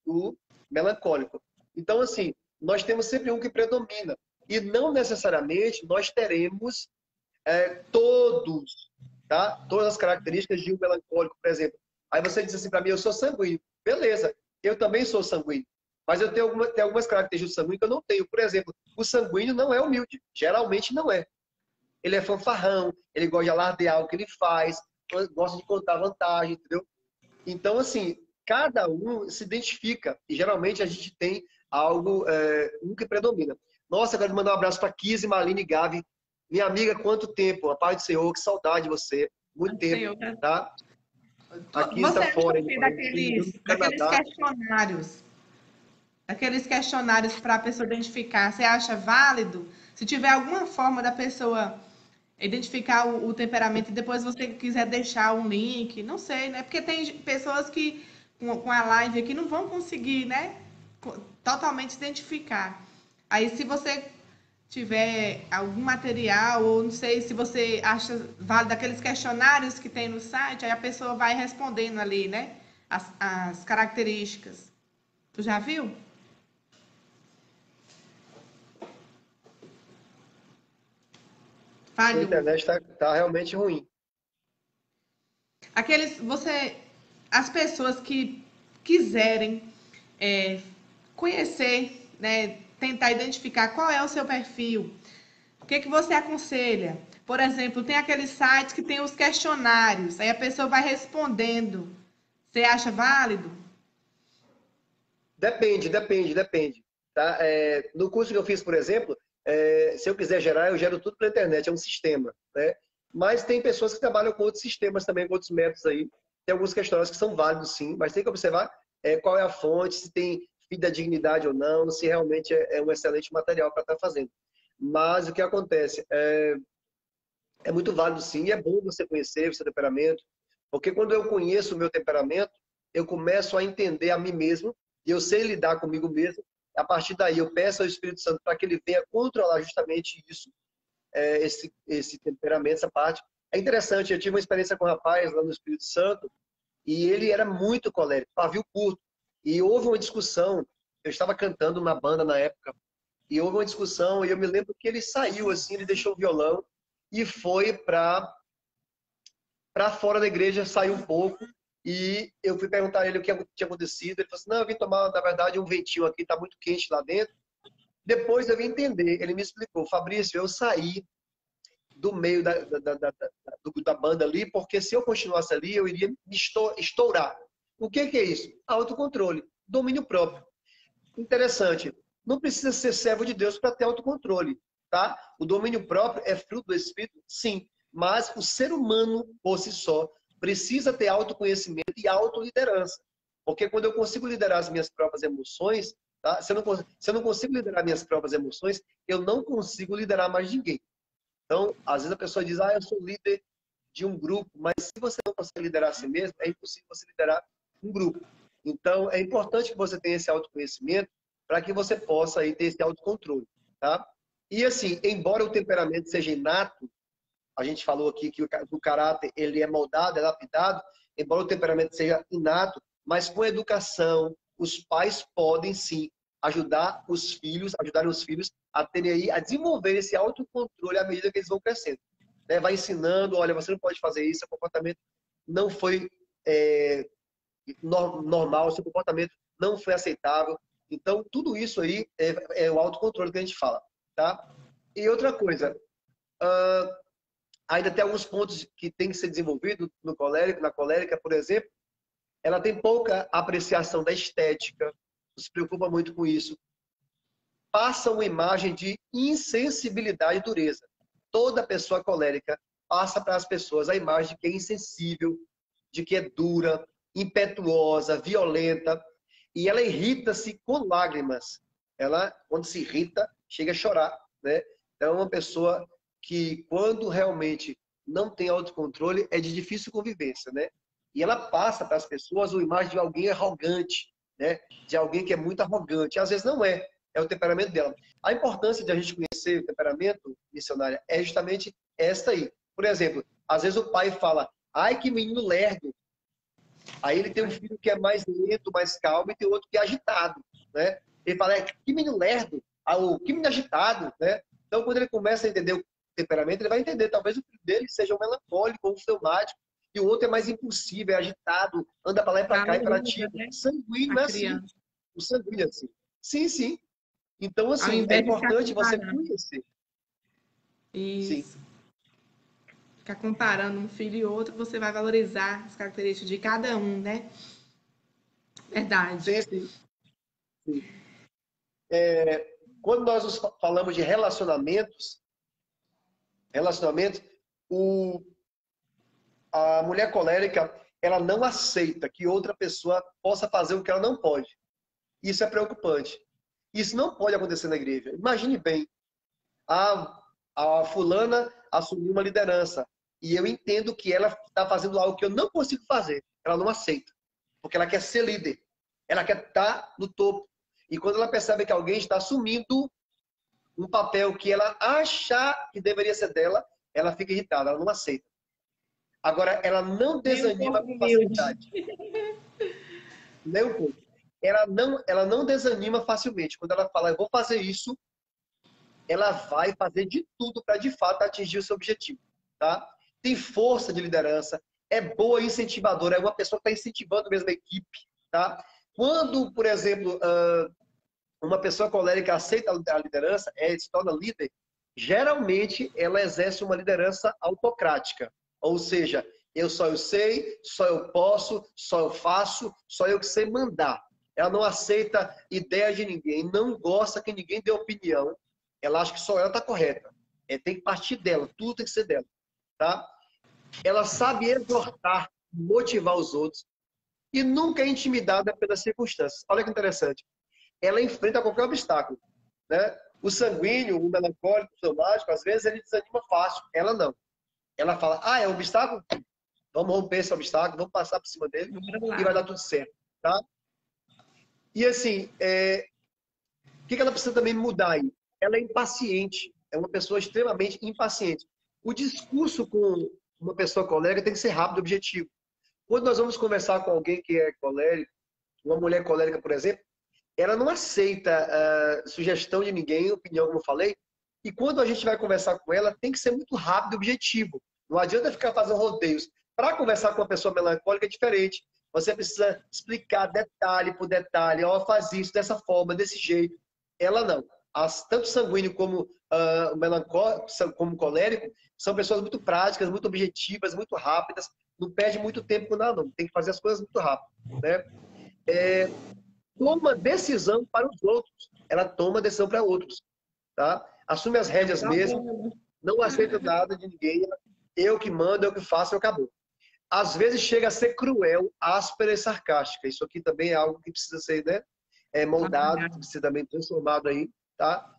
do melancólico. Então, assim, nós temos sempre um que predomina. E não necessariamente nós teremos todos, tá? Todas as características de um melancólico, por exemplo. Aí você diz assim para mim, eu sou sanguíneo. Beleza, eu também sou sanguíneo. Mas eu tenho algumas características do sanguíneo que eu não tenho. Por exemplo, o sanguíneo não é humilde. Geralmente não é. Ele é fanfarrão, ele gosta de alardear o que ele faz, gosta de contar vantagem, entendeu? Então, assim, cada um se identifica. E geralmente a gente tem algo, um que predomina. Nossa, eu quero mandar um abraço para Kise, Maline e Gavi. Minha amiga, quanto tempo? A paz do Senhor, que saudade de você. Muito tempo, tá? Aqui Você está acha fora, que no daqueles Canadá. questionários, para a pessoa identificar, você acha válido? Se tiver alguma forma da pessoa identificar o temperamento e depois você quiser deixar um link, não sei, né? Porque tem pessoas que com a live aqui não vão conseguir, né? Totalmente identificar. Aí se você tiver algum material, ou não sei se você acha válido aqueles questionários que tem no site, aí a pessoa vai respondendo ali, né? As características. Tu já viu? A Falhou. internet tá realmente ruim. As pessoas que quiserem conhecer, né, tentar identificar qual é o seu perfil, o que você aconselha? Por exemplo, tem aqueles sites que tem os questionários, aí a pessoa vai respondendo. Você acha válido? Depende. Tá? No curso que eu fiz, por exemplo, se eu quiser gerar, eu gero tudo pela internet, é um sistema, né? Mas tem pessoas que trabalham com outros sistemas também, com outros métodos aí. Tem alguns questionários que são válidos, sim, mas tem que observar qual é a fonte, se tem fim da dignidade ou não, se realmente é um excelente material para estar fazendo. Mas o que acontece? É muito válido, sim, e é bom você conhecer o seu temperamento, porque quando eu conheço o meu temperamento, eu começo a entender a mim mesmo, e eu sei lidar comigo mesmo. A partir daí, eu peço ao Espírito Santo para que ele venha controlar justamente isso, esse temperamento, essa parte. É interessante, eu tive uma experiência com um rapaz lá no Espírito Santo, e ele era muito colérico, pavio curto. E houve uma discussão, eu estava cantando na banda na época, e houve uma discussão, e eu me lembro que ele saiu assim, ele deixou o violão e foi para fora da igreja, saiu um pouco, e eu fui perguntar a ele o que tinha acontecido. Ele falou assim, não, eu vim tomar, na verdade, um ventinho aqui, está muito quente lá dentro. Depois eu vim entender, ele me explicou, Fabrício, eu saí do meio da banda ali, porque se eu continuasse ali, eu iria me estourar. O que é isso? Autocontrole, domínio próprio. Interessante. Não precisa ser servo de Deus para ter autocontrole, tá? O domínio próprio é fruto do Espírito, sim. Mas o ser humano, por si só, precisa ter autoconhecimento e autoliderança. Porque quando eu consigo liderar as minhas próprias emoções, tá? Se eu não consigo liderar minhas próprias emoções, eu não consigo liderar mais ninguém. Então, às vezes a pessoa diz, eu sou líder de um grupo, mas se você não consegue liderar a si mesmo, é impossível você liderar um grupo. Então, é importante que você tenha esse autoconhecimento para que você possa aí ter esse autocontrole, tá? E assim, embora o temperamento seja inato, a gente falou aqui que o caráter ele é moldado, é lapidado, embora o temperamento seja inato, mas com educação, os pais podem sim ajudarem os filhos a terem aí, a desenvolver esse autocontrole à medida que eles vão crescendo. Né? Vai ensinando, olha, você não pode fazer isso, seu comportamento não foi normal, seu comportamento não foi aceitável. Então, tudo isso aí é o autocontrole que a gente fala, tá? E outra coisa, ainda tem alguns pontos que tem que ser desenvolvido no colérico, na colérica, por exemplo, ela tem pouca apreciação da estética, se preocupa muito com isso. passa uma imagem de insensibilidade e dureza. Toda pessoa colérica passa para as pessoas a imagem de que é insensível, de que é dura, impetuosa, violenta, e ela irrita-se com lágrimas. Ela, quando se irrita, chega a chorar, né? Então, é uma pessoa que, quando realmente não tem autocontrole, é de difícil convivência, né? E ela passa para as pessoas uma imagem de alguém arrogante, né? De alguém que é muito arrogante. Às vezes não é, é o temperamento dela. A importância de a gente conhecer o temperamento, missionária, é justamente esta aí. Por exemplo, às vezes o pai fala, ai, que menino lerdo. Aí ele tem um filho que é mais lento, mais calmo, e tem outro que é agitado, né? Ele fala, que menino lerdo, que menino agitado, né? Então, quando ele começa a entender o temperamento, ele vai entender, talvez o filho dele seja um melancólico ou um fleumático, e o outro é mais impulsivo, é agitado, anda para lá e para cá, hiperativo. Né? Sanguíneo é assim. O sanguíneo é assim. Sim, sim. Então, assim, é importante você conhecer. Isso. Sim. Ficar comparando um filho e outro, você vai valorizar as características de cada um, né? Verdade. Sim, sim. Sim. Quando nós falamos de relacionamentos, a mulher colérica, ela não aceita que outra pessoa possa fazer o que ela não pode. Isso é preocupante. Isso não pode acontecer na igreja. Imagine bem, a fulana assumiu uma liderança e eu entendo que ela está fazendo algo que eu não consigo fazer. Ela não aceita, porque ela quer ser líder. Ela quer estar no topo. E quando ela percebe que alguém está assumindo um papel que ela acha que deveria ser dela, ela fica irritada, ela não aceita. Agora, ela não desanima com facilidade. Nem um pouco. Ela não desanima facilmente. Quando ela fala, eu vou fazer isso, ela vai fazer de tudo para, de fato, atingir o seu objetivo. Tá? Tem força de liderança, é boa incentivadora, é uma pessoa que está incentivando mesmo a equipe. Tá? Quando, por exemplo, uma pessoa colérica aceita a liderança, se torna líder, geralmente ela exerce uma liderança autocrática. Ou seja, eu sei, só eu posso, só eu faço, só eu que sei mandar. Ela não aceita ideia de ninguém, não gosta que ninguém dê opinião. Ela acha que só ela está correta. Tem que partir dela, tudo tem que ser dela. Tá? Ela sabe exortar, motivar os outros e nunca é intimidada pelas circunstâncias. Olha que interessante. Ela enfrenta qualquer obstáculo. Né? O sanguíneo, o melancólico, o fleumático, às vezes ele desanima fácil. Ela não. Ela fala, é um obstáculo? Vamos romper esse obstáculo, vamos passar por cima dele e vai dar tudo certo. Tá? E assim, o que ela precisa também mudar aí? Ela é impaciente. É uma pessoa extremamente impaciente. O discurso com uma pessoa colérica tem que ser rápido e objetivo. Quando nós vamos conversar com alguém que é colérico, uma mulher colérica, por exemplo, ela não aceita sugestão de ninguém, opinião, como eu falei. E quando a gente vai conversar com ela, tem que ser muito rápido e objetivo. Não adianta ficar fazendo rodeios. Para conversar com uma pessoa melancólica é diferente. Você precisa explicar detalhe por detalhe. Faz isso dessa forma, desse jeito. Ela não. Tanto sanguíneo como o melancólico, como o colérico, são pessoas muito práticas, muito objetivas, muito rápidas. Não perde muito tempo com nada, não. Tem que fazer as coisas muito rápido. Né? Toma decisão para os outros. Ela toma decisão para outros. Tá? Assume as rédeas mesmo. Não aceita nada de ninguém. Eu que mando, eu que faço, acabou. Às vezes chega a ser cruel, áspera e sarcástica. Isso aqui também é algo que precisa ser, né, moldado, precisa ser também transformado aí. Tá?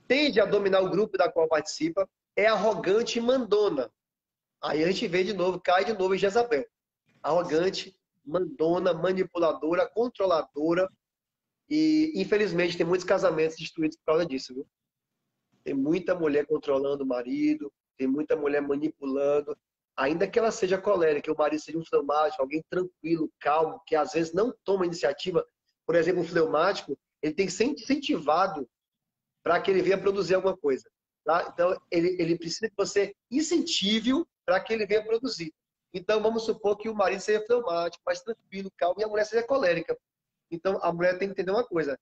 Tende a dominar o grupo da qual participa. É arrogante e mandona. Aí a gente vê de novo, cai de novo em Jezabel. Arrogante, mandona, manipuladora, controladora. E, infelizmente, tem muitos casamentos destruídos por causa disso, viu? Tem muita mulher controlando o marido, tem muita mulher manipulando. Ainda que ela seja colérica, que o marido seja um fleumático, alguém tranquilo, calmo, que às vezes não toma iniciativa. Por exemplo, um fleumático, ele tem que ser incentivado para que ele venha produzir alguma coisa. Tá? Então, ele precisa que você incentive-o para que ele venha produzir. Então, vamos supor que o marido seja fleumático, mais tranquilo, calmo, e a mulher seja colérica. Então, a mulher tem que entender uma coisa.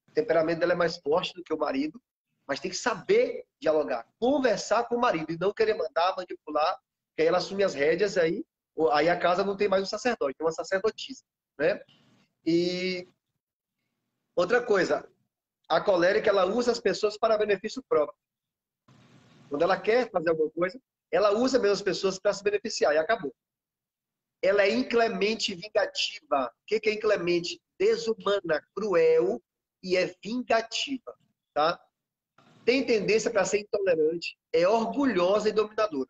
O temperamento dela é mais forte do que o marido, mas tem que saber dialogar, conversar com o marido e não querer mandar, manipular, que aí ela assume as rédeas, aí a casa não tem mais um sacerdote, tem uma sacerdotisa. Né? E outra coisa, A colérica, ela usa as pessoas para benefício próprio. Quando ela quer fazer alguma coisa, ela usa mesmo as pessoas para se beneficiar e acabou. Ela é inclemente e vingativa. O que é inclemente? Desumana, cruel e é vingativa, tá? Tem tendência para ser intolerante, é orgulhosa e dominadora.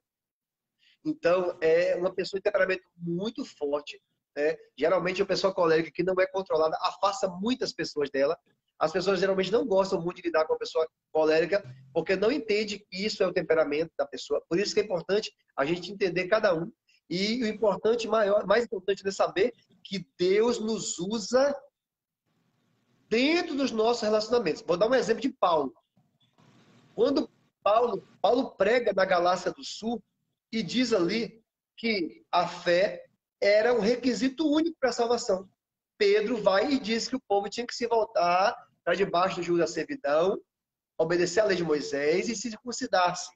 Então, é uma pessoa de temperamento muito forte, né? Geralmente, a pessoa colérica que não é controlada afasta muitas pessoas dela. As pessoas geralmente não gostam muito de lidar com a pessoa colérica, porque não entende que isso é o temperamento da pessoa. Por isso que é importante a gente entender cada um. E o importante, mais importante é saber que Deus nos usa dentro dos nossos relacionamentos. Vou dar um exemplo de Paulo. Quando Paulo prega na Galácia do Sul e diz ali que a fé era um requisito único para a salvação. Pedro vai e diz que o povo tinha que se voltar para debaixo do jugo da servidão, obedecer à lei de Moisés e se circuncidar-se.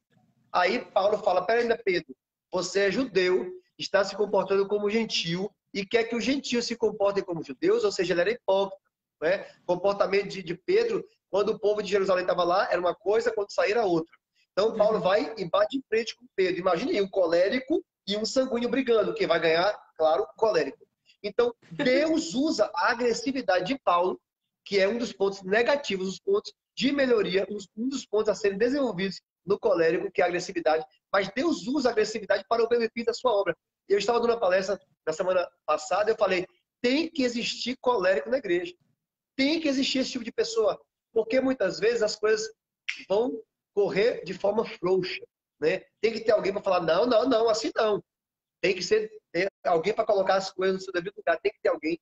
Aí Paulo fala, peraí, Pedro, você é judeu, está se comportando como gentil e quer que os gentios se comportem como judeus, ou seja, ele era hipócrita. Né? O comportamento de Pedro, quando o povo de Jerusalém estava lá, era uma coisa, quando sair era outra. Então Paulo vai e bate de frente com Pedro. Imagine aí, um colérico e um sanguíneo brigando. Quem vai ganhar? Claro, o colérico. Então, Deus usa a agressividade de Paulo, que é um dos pontos negativos, os pontos de melhoria, um dos pontos a serem desenvolvidos no colérico, que é a agressividade. Mas Deus usa a agressividade para o benefício da sua obra. Eu estava dando uma palestra na semana passada, eu falei, tem que existir colérico na igreja. Tem que existir esse tipo de pessoa. Porque muitas vezes as coisas vão correr de forma frouxa. Né? Tem que ter alguém para falar, não, assim não. Tem que ser alguém para colocar as coisas no seu devido lugar. Tem que ter alguém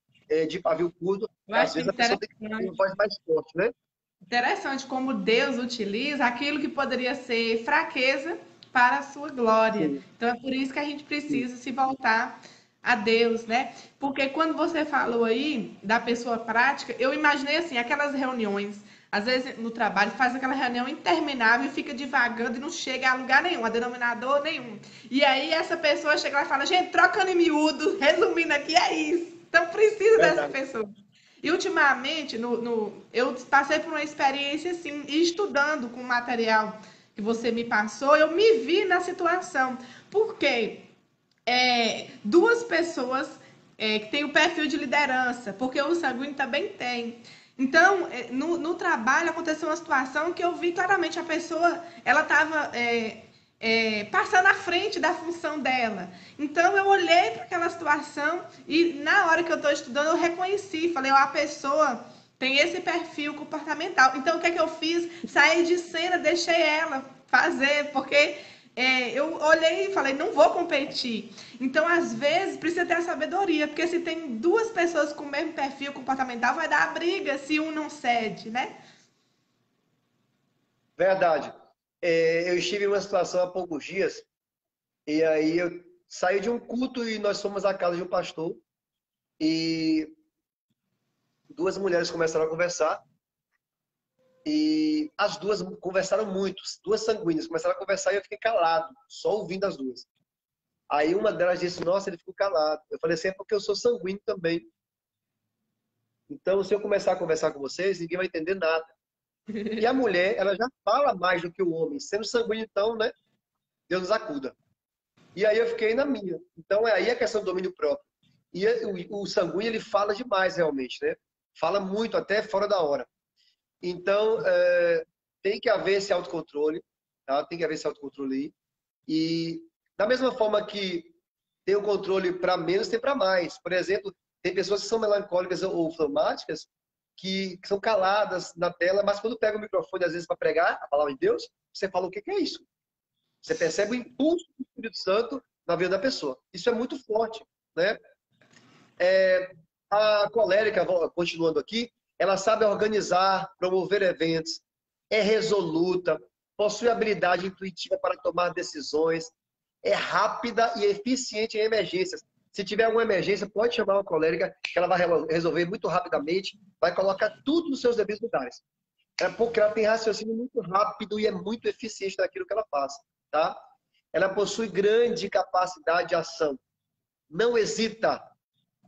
de pavio curto. Às vezes a pessoa tem que ter uma voz mais forte, né? Interessante como Deus utiliza aquilo que poderia ser fraqueza para a sua glória. Sim. Então é por isso que a gente precisa se voltar a Deus, né? Porque quando você falou aí da pessoa prática, eu imaginei assim, aquelas reuniões, às vezes no trabalho, faz aquela reunião interminável e fica divagando e não chega a lugar nenhum, a denominador nenhum. E aí essa pessoa chega lá e fala, gente, trocando em miúdo, resumindo aqui, é isso. Então precisa dessa pessoa. E ultimamente, eu passei por uma experiência assim, estudando com o material que você me passou, eu me vi na situação. Porque duas pessoas que têm o perfil de liderança, porque o sanguíneo também tem. Então, no trabalho aconteceu uma situação que eu vi claramente a pessoa, ela estava passando à frente da função dela. Então, eu olhei para aquela situação e na hora que eu estou estudando, eu reconheci, falei, a pessoa tem esse perfil comportamental. Então, o que é que eu fiz? Saí de cena, deixei ela fazer, porque eu olhei e falei, não vou competir. Então, às vezes, precisa ter a sabedoria, porque se tem duas pessoas com o mesmo perfil comportamental, vai dar briga se um não cede, né? Verdade. Eu estive em uma situação há poucos dias, e aí eu saí de um culto e nós fomos à casa de um pastor, e duas mulheres começaram a conversar, e as duas conversaram muito, duas sanguíneas começaram a conversar e eu fiquei calado, só ouvindo as duas. Aí uma delas disse, nossa, ele ficou calado. Eu falei assim, é porque eu sou sanguíneo também. Então, se eu começar a conversar com vocês, ninguém vai entender nada. E a mulher, ela já fala mais do que o homem. Sendo sanguíneo, então, né? Deus nos acuda. E aí eu fiquei na minha. Então, aí a questão do domínio próprio. E o sanguíneo, ele fala demais, realmente, né? Fala muito, até fora da hora. Então, tem que haver esse autocontrole, tá? Tem que haver esse autocontrole aí. E da mesma forma que tem o controle para menos, tem para mais. Por exemplo, tem pessoas que são melancólicas ou fleumáticas que são caladas na tela, mas quando pega o microfone, às vezes, para pregar a palavra de Deus, você fala, o que é isso? Você percebe o impulso do Espírito Santo na vida da pessoa. Isso é muito forte, né? A colérica, continuando aqui, ela sabe organizar, promover eventos, é resoluta, possui habilidade intuitiva para tomar decisões, é rápida e eficiente em emergências. Se tiver alguma emergência, pode chamar uma colérica, que ela vai resolver muito rapidamente, vai colocar tudo nos seus devidos lugares. É porque ela tem raciocínio muito rápido e é muito eficiente naquilo que ela faz, tá? Ela possui grande capacidade de ação. Não hesita,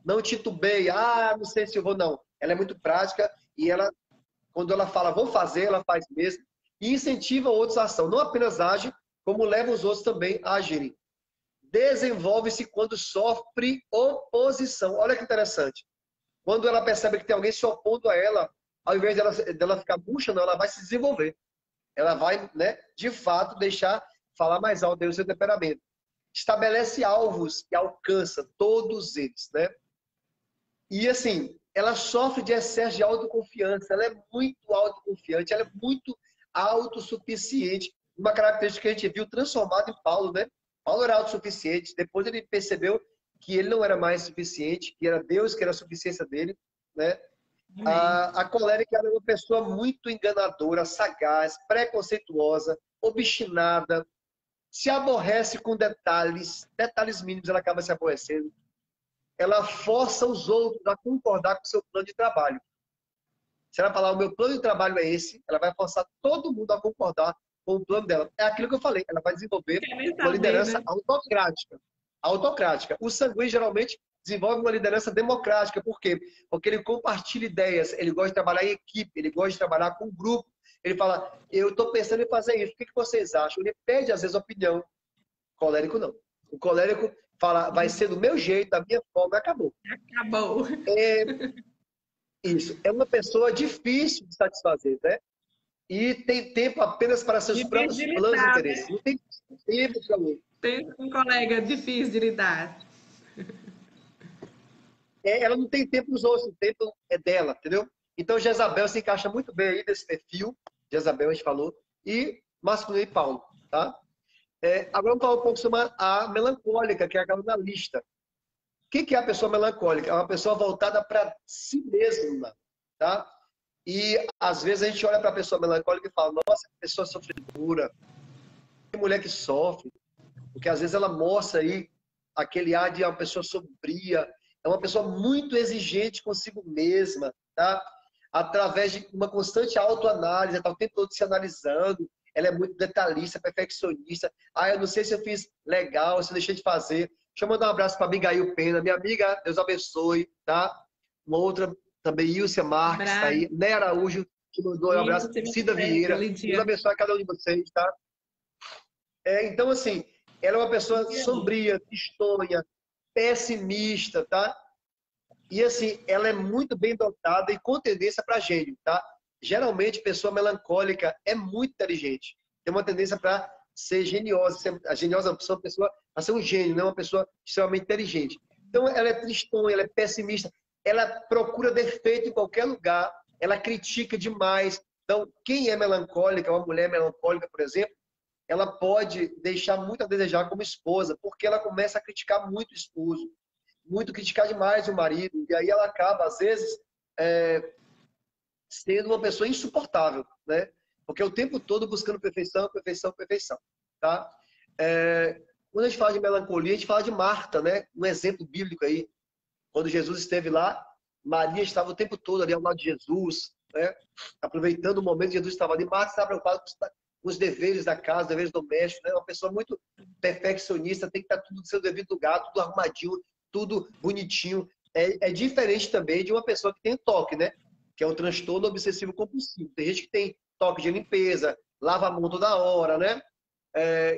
não titubeia, não sei se eu vou, não. Ela é muito prática e ela Quando ela fala, vou fazer, ela faz mesmo. E incentiva outros a ação. Não apenas age, como leva os outros também a agirem. Desenvolve-se quando sofre oposição. Olha que interessante. Quando ela percebe que tem alguém se opondo a ela, ao invés dela ficar murcha, não, ela vai se desenvolver. Ela vai, né, de fato, deixar falar mais alto do seu temperamento. Estabelece alvos e alcança todos eles, né? E assim, ela sofre de excesso de autoconfiança, ela é muito autoconfiante, ela é muito autossuficiente. Uma característica que a gente viu transformada em Paulo, né? Paulo era autossuficiente, depois ele percebeu que ele não era mais suficiente, que era Deus que era a suficiência dele, né? A colérica é uma pessoa muito enganadora, sagaz, preconceituosa, obstinada, se aborrece com detalhes mínimos, ela acaba se aborrecendo. Ela força os outros a concordar com o seu plano de trabalho. Se ela falar, o meu plano de trabalho é esse, ela vai forçar todo mundo a concordar com o plano dela. É aquilo que eu falei, ela vai desenvolver uma liderança autocrática. Autocrática. O sanguíneo, geralmente, desenvolve uma liderança democrática. Por quê? Porque ele compartilha ideias, ele gosta de trabalhar em equipe, ele gosta de trabalhar com grupo. Ele fala, eu estou pensando em fazer isso, o que vocês acham? Ele pede, às vezes, opinião. O colérico, não. O colérico fala, vai ser do meu jeito, da minha forma, acabou. Acabou. Isso. É uma pessoa difícil de satisfazer, né? E tem tempo apenas para seus próprios planos e interesses. Não tem tempo para mim. Tem um colega difícil de lidar. Ela não tem tempo nos outros, o tempo é dela, entendeu? Então, Jezabel se encaixa muito bem aí nesse perfil. Jezabel, a gente falou. E masculino e Paulo, tá? Agora vamos falar um pouco sobre a melancólica, que é aquela na lista. O que é a pessoa melancólica? É uma pessoa voltada para si mesma, tá? E, às vezes, a gente olha para a pessoa melancólica e fala, nossa, que pessoa sofredora, que mulher que sofre. Porque, às vezes, ela mostra aí aquele ar de uma pessoa sombria, é uma pessoa muito exigente consigo mesma, tá? Através de uma constante autoanálise, está o tempo todo se analisando, ela é muito detalhista, perfeccionista. Ah, eu não sei se eu fiz legal, se eu deixei de fazer. Deixa eu mandar um abraço para a Abigail Pena, minha amiga, Deus abençoe, tá? Uma outra também, Ilcia Marques, tá aí. Né Araújo, que mandou um abraço. Cida Vieira, Deus abençoe a cada um de vocês, tá? Então, assim, ela é uma pessoa sombria, tristonha, pessimista, tá? E assim, ela é muito bem dotada e com tendência para gênio, tá? Geralmente, pessoa melancólica é muito inteligente. Tem uma tendência para ser geniosa. A geniosa é uma pessoa para ser um gênio, não é uma pessoa extremamente inteligente. Então, ela é tristonha, ela é pessimista, ela procura defeito em qualquer lugar, ela critica demais. Então, quem é melancólica, uma mulher melancólica, por exemplo, ela pode deixar muito a desejar como esposa, porque ela começa a criticar muito o esposo, muito criticar demais o marido, e aí ela acaba, às vezes, sendo uma pessoa insuportável, né? Porque o tempo todo buscando perfeição, perfeição, perfeição, tá? Quando a gente fala de melancolia, a gente fala de Marta, né? Um exemplo bíblico aí. Quando Jesus esteve lá, Maria estava o tempo todo ali ao lado de Jesus, né? Aproveitando o momento que Jesus estava ali. Marta estava preocupada com os deveres da casa, deveres domésticos, né? Uma pessoa muito perfeccionista, tem que estar tudo no seu devido lugar, tudo arrumadinho, tudo bonitinho. É diferente também de uma pessoa que tem toque, né? Que é o transtorno obsessivo compulsivo. Tem gente que tem toque de limpeza, lava a mão toda hora, né?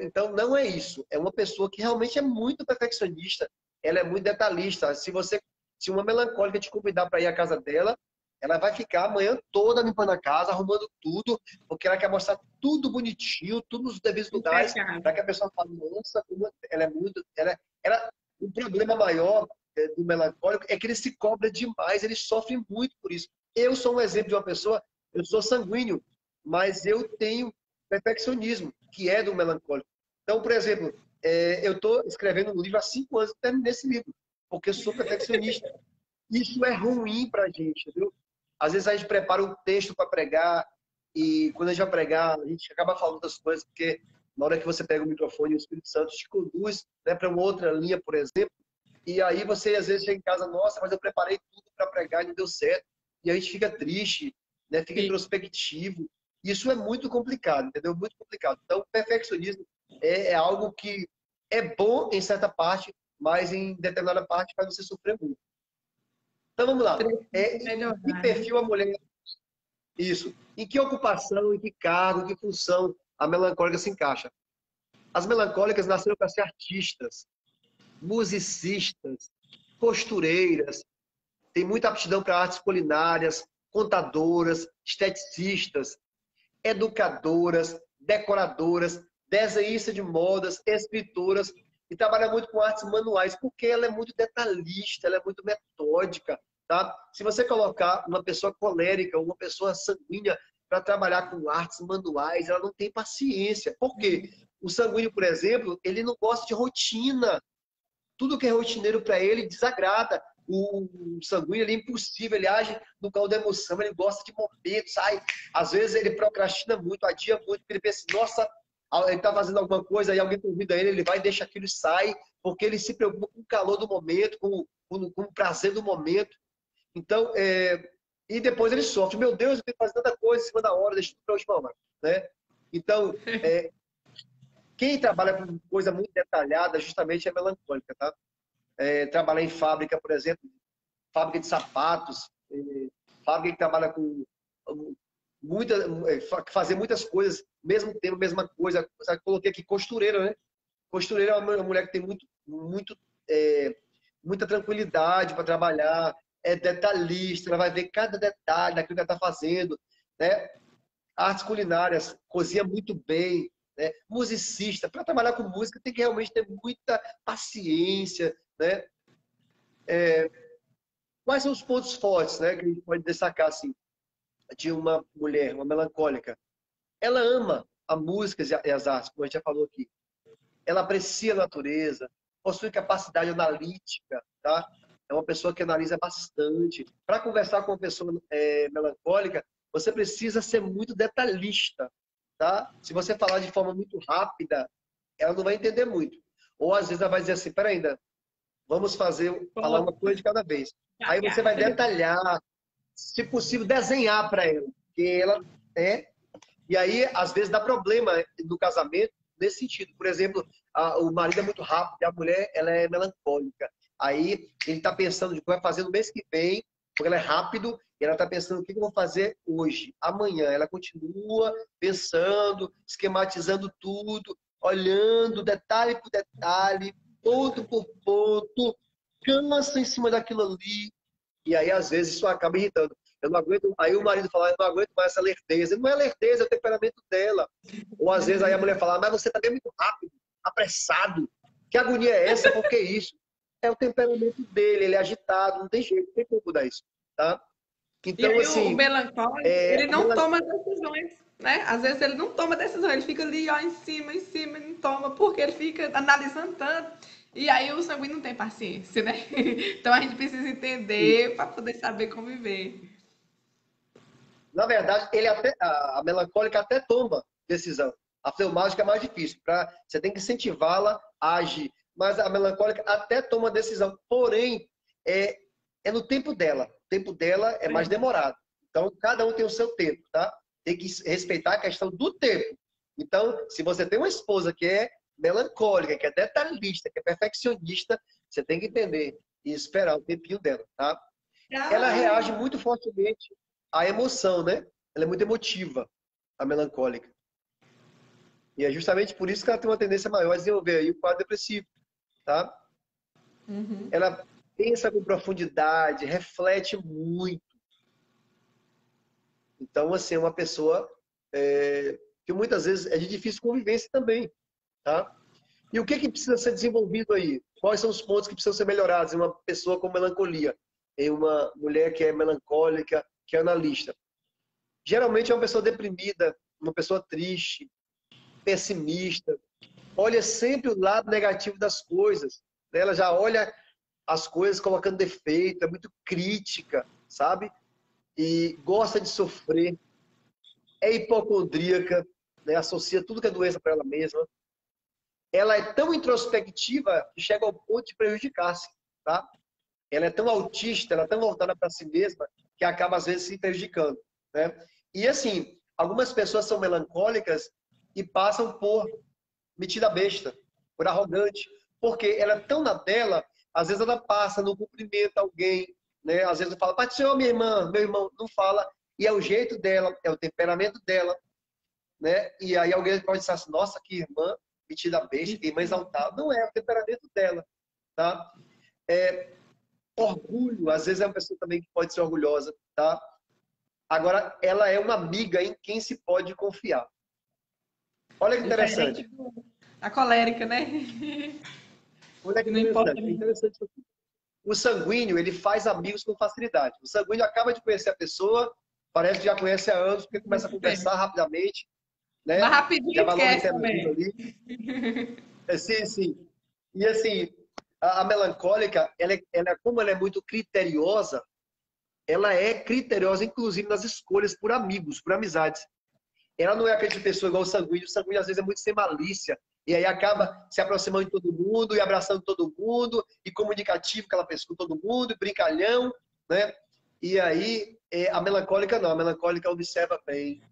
Então, não é isso. É uma pessoa que realmente é muito perfeccionista, ela é muito detalhista. Se uma melancólica te convidar para ir à casa dela, ela vai ficar a manhã toda limpando a casa, arrumando tudo, porque ela quer mostrar tudo bonitinho, tudo nos devidos lugares, para que a pessoa fale, nossa, como ela é muito... O problema maior do melancólico é que ele se cobra demais, ele sofre muito por isso. Eu sou um exemplo de uma pessoa, eu sou sanguíneo, mas eu tenho perfeccionismo, que é do melancólico. Então, por exemplo, eu estou escrevendo um livro há 5 anos, terminei esse livro, porque eu sou perfeccionista. Isso é ruim para a gente, viu? Às vezes a gente prepara um texto para pregar e quando a gente vai pregar, a gente acaba falando das coisas, porque na hora que você pega o microfone, o Espírito Santo te conduz, né, para uma outra linha, por exemplo, e aí você às vezes chega em casa, nossa, mas eu preparei tudo para pregar e não deu certo. E a gente fica triste, né, fica introspectivo. Isso é muito complicado, entendeu? Muito complicado. Então, o perfeccionismo é algo que é bom em certa parte, mas em determinada parte faz você sofrer muito. Então, vamos lá. Que perfil a mulher Isso. Em que ocupação, em que cargo, em que função a melancólica se encaixa? As melancólicas nasceram para ser artistas, musicistas, costureiras, tem muita aptidão para artes culinárias, contadoras, esteticistas, educadoras, decoradoras, desenhistas de modas, escritoras, e trabalha muito com artes manuais, porque ela é muito detalhista, ela é muito metódica, tá? Se você colocar uma pessoa colérica, uma pessoa sanguínea para trabalhar com artes manuais, ela não tem paciência. Por quê? O sanguíneo, por exemplo, ele não gosta de rotina. Tudo que é rotineiro para ele desagrada. O sanguíneo ele é impulsivo, ele age no caldo da emoção, ele gosta de momentos. Às vezes ele procrastina muito, adia muito, porque ele pensa, nossa, ele está fazendo alguma coisa, aí alguém convida ele, ele vai e deixa aquilo e sai, porque ele se preocupa com o calor do momento, com o prazer do momento. Então, e depois ele sofre. Meu Deus, eu tenho que fazer tanta coisa em cima da hora, deixa para a última hora, né? Então, quem trabalha com coisa muito detalhada, justamente é melancólica, tá? Trabalhar em fábrica, por exemplo, fábrica de sapatos, fábrica que trabalha com fazer muitas coisas, mesmo tempo, mesma coisa. Coloquei aqui costureira, né? Costureira é uma mulher que tem muita tranquilidade para trabalhar, é detalhista, ela vai ver cada detalhe daquilo que ela está fazendo, né? Artes culinárias, cozinha muito bem, né? Musicista, para trabalhar com música tem que realmente ter muita paciência, né? Quais são os pontos fortes, né, que a gente pode destacar assim, de uma mulher, uma melancólica? Ela ama a música e as artes, como a gente já falou aqui. Ela aprecia a natureza, possui capacidade analítica, tá? É uma pessoa que analisa bastante. Para conversar com uma pessoa melancólica, você precisa ser muito detalhista, tá? Se você falar de forma muito rápida, ela não vai entender muito. Ou às vezes ela vai dizer assim, peraí, ainda, vamos falar uma coisa de cada vez. Aí você vai detalhar, se possível, desenhar para ela. Porque ela E aí, às vezes, dá problema no casamento nesse sentido. Por exemplo, o marido é muito rápido e a mulher ela é melancólica. Aí ele está pensando no que vai fazer no mês que vem, porque ela é rápido, e ela está pensando o que eu vou fazer hoje, amanhã. Ela continua pensando, esquematizando tudo, olhando detalhe por detalhe, ponto por ponto, cansa em cima daquilo ali. E aí, às vezes, isso acaba irritando. Eu não aguento. Aí o marido fala, eu não aguento mais essa lerdeza. Não é lerdeza, é o temperamento dela. Ou às vezes aí a mulher fala, mas você está muito rápido, apressado. Que agonia é essa? Por que isso? É o temperamento dele, ele é agitado, não tem jeito, não tem como mudar isso. Tá? Então, e aí, assim. o melancólico, ele não toma decisões, né? Às vezes ele não toma decisões, ele fica ali, ó, em cima, e não toma, porque ele fica analisando tanto. E aí o sanguíneo não tem paciência, né? Então a gente precisa entender para poder saber conviver. Na verdade, a melancólica até toma decisão. A fleumágica é mais difícil. Você tem que incentivá-la a agir. Mas a melancólica até toma decisão. Porém, é no tempo dela. O tempo dela é mais demorado. Então, cada um tem o seu tempo, tá? Tem que respeitar a questão do tempo. Então, se você tem uma esposa que é melancólica, que é detalhista, que é perfeccionista, você tem que entender e esperar o tempinho dela, tá? Ela reage muito fortemente à emoção, né? Ela é muito emotiva, a melancólica. E é justamente por isso que ela tem uma tendência maior a desenvolver aí o quadro depressivo, tá? Uhum. Ela pensa com profundidade, reflete muito. Então, assim, é uma pessoa que muitas vezes é de difícil convivência também, tá? E o que precisa ser desenvolvido aí? Quais são os pontos que precisam ser melhorados em uma pessoa com melancolia? Em uma mulher que é melancólica, que é analista? Geralmente é uma pessoa deprimida, uma pessoa triste, pessimista, olha sempre o lado negativo das coisas. Ela já olha as coisas colocando defeito, é muito crítica, sabe? E gosta de sofrer, é hipocondríaca, né? Associa tudo que é doença para ela mesma. Ela é tão introspectiva que chega ao ponto de prejudicar-se, tá? Ela é tão autista, ela é tão voltada para si mesma que acaba às vezes se prejudicando, né? E assim, algumas pessoas são melancólicas e passam por metida besta, por arrogante, porque ela é tão na dela, às vezes ela passa, não cumprimenta alguém, né? Às vezes fala, pai do senhor, minha irmã, meu irmão, não fala, E é o jeito dela, é o temperamento dela, né? E aí alguém pode dizer assim, nossa, que irmã metida besta, que irmã exaltada. Não é o temperamento dela, tá? Orgulho, às vezes é uma pessoa também que pode ser orgulhosa, tá? Agora, ela é uma amiga em quem se pode confiar. Olha que Diferente interessante. da colérica, né? Olha que Que não importa. interessante. É interessante isso aqui. O sanguíneo, ele faz amigos com facilidade. O sanguíneo acaba de conhecer a pessoa, parece que já conhece há anos, porque começa a Muito tempo. conversar rapidamente, Mas né? rapidinho Já vai logo esquece interagindo também. ali. Sim, sim. E assim, a melancólica, como ela é muito criteriosa, ela é criteriosa, inclusive, nas escolhas por amigos, por amizades. Ela não é aquele tipo de pessoa igual o sanguíneo. O sanguíneo, às vezes, é muito sem malícia. E aí acaba se aproximando de todo mundo, e abraçando todo mundo, e comunicativo, aquela pessoa com todo mundo, e brincalhão, né? E aí, a melancólica não. A melancólica observa bem,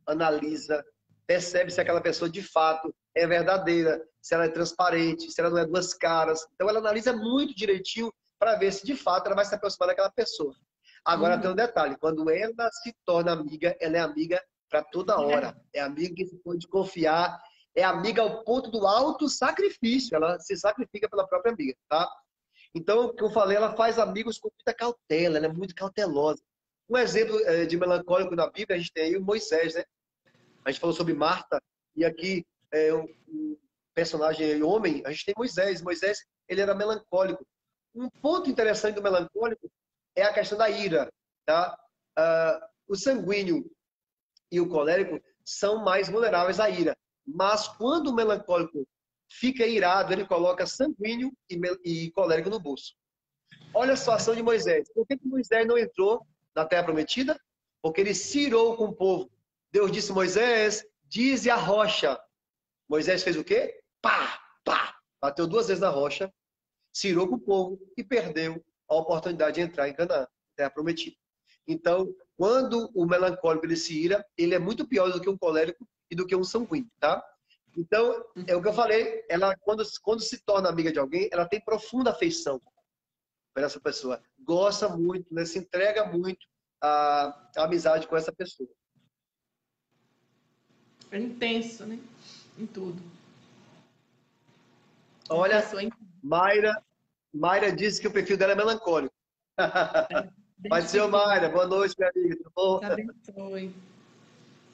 analisa, percebe se aquela pessoa de fato é verdadeira, se ela é transparente, se ela não é duas caras. Então ela analisa muito direitinho para ver se de fato ela vai se aproximar daquela pessoa. Agora tem um detalhe, quando ela se torna amiga, ela é amiga para toda hora. É amiga que se pode confiar, é amiga ao ponto do alto sacrifício. Ela se sacrifica pela própria amiga, tá? Então, o que eu falei, ela faz amigos com muita cautela, ela é muito cautelosa. Um exemplo de melancólico na Bíblia, a gente tem aí o Moisés, né? A gente falou sobre Marta, e aqui um personagem homem, a gente tem Moisés. Moisés, ele era melancólico. Um ponto interessante do melancólico é a questão da ira, tá? O sanguíneo e o colérico são mais vulneráveis à ira. Mas quando o melancólico fica irado, ele coloca sanguíneo e colérico no bolso. Olha a situação de Moisés. Por que Moisés não entrou na Terra Prometida? Porque ele se irou com o povo. Deus disse a Moisés, dize a rocha. Moisés fez o quê? Pá, pá. Bateu 2 vezes na rocha, se irou com o povo e perdeu a oportunidade de entrar em Canaã, Terra Prometida. Então, quando o melancólico ele se ira, ele é muito pior do que um colérico e do que um sanguíneo, tá? Então, é o que eu falei, ela quando se torna amiga de alguém, ela tem profunda afeição por essa pessoa. Gosta muito, né? Se entrega muito à amizade com essa pessoa. É intenso, né? Em tudo. Uma Olha, pessoa Mayra disse que o perfil dela é melancólico. Pode ser, identificou. Mayra. Boa noite, minha amiga. Tudo bom? Deus abençoe.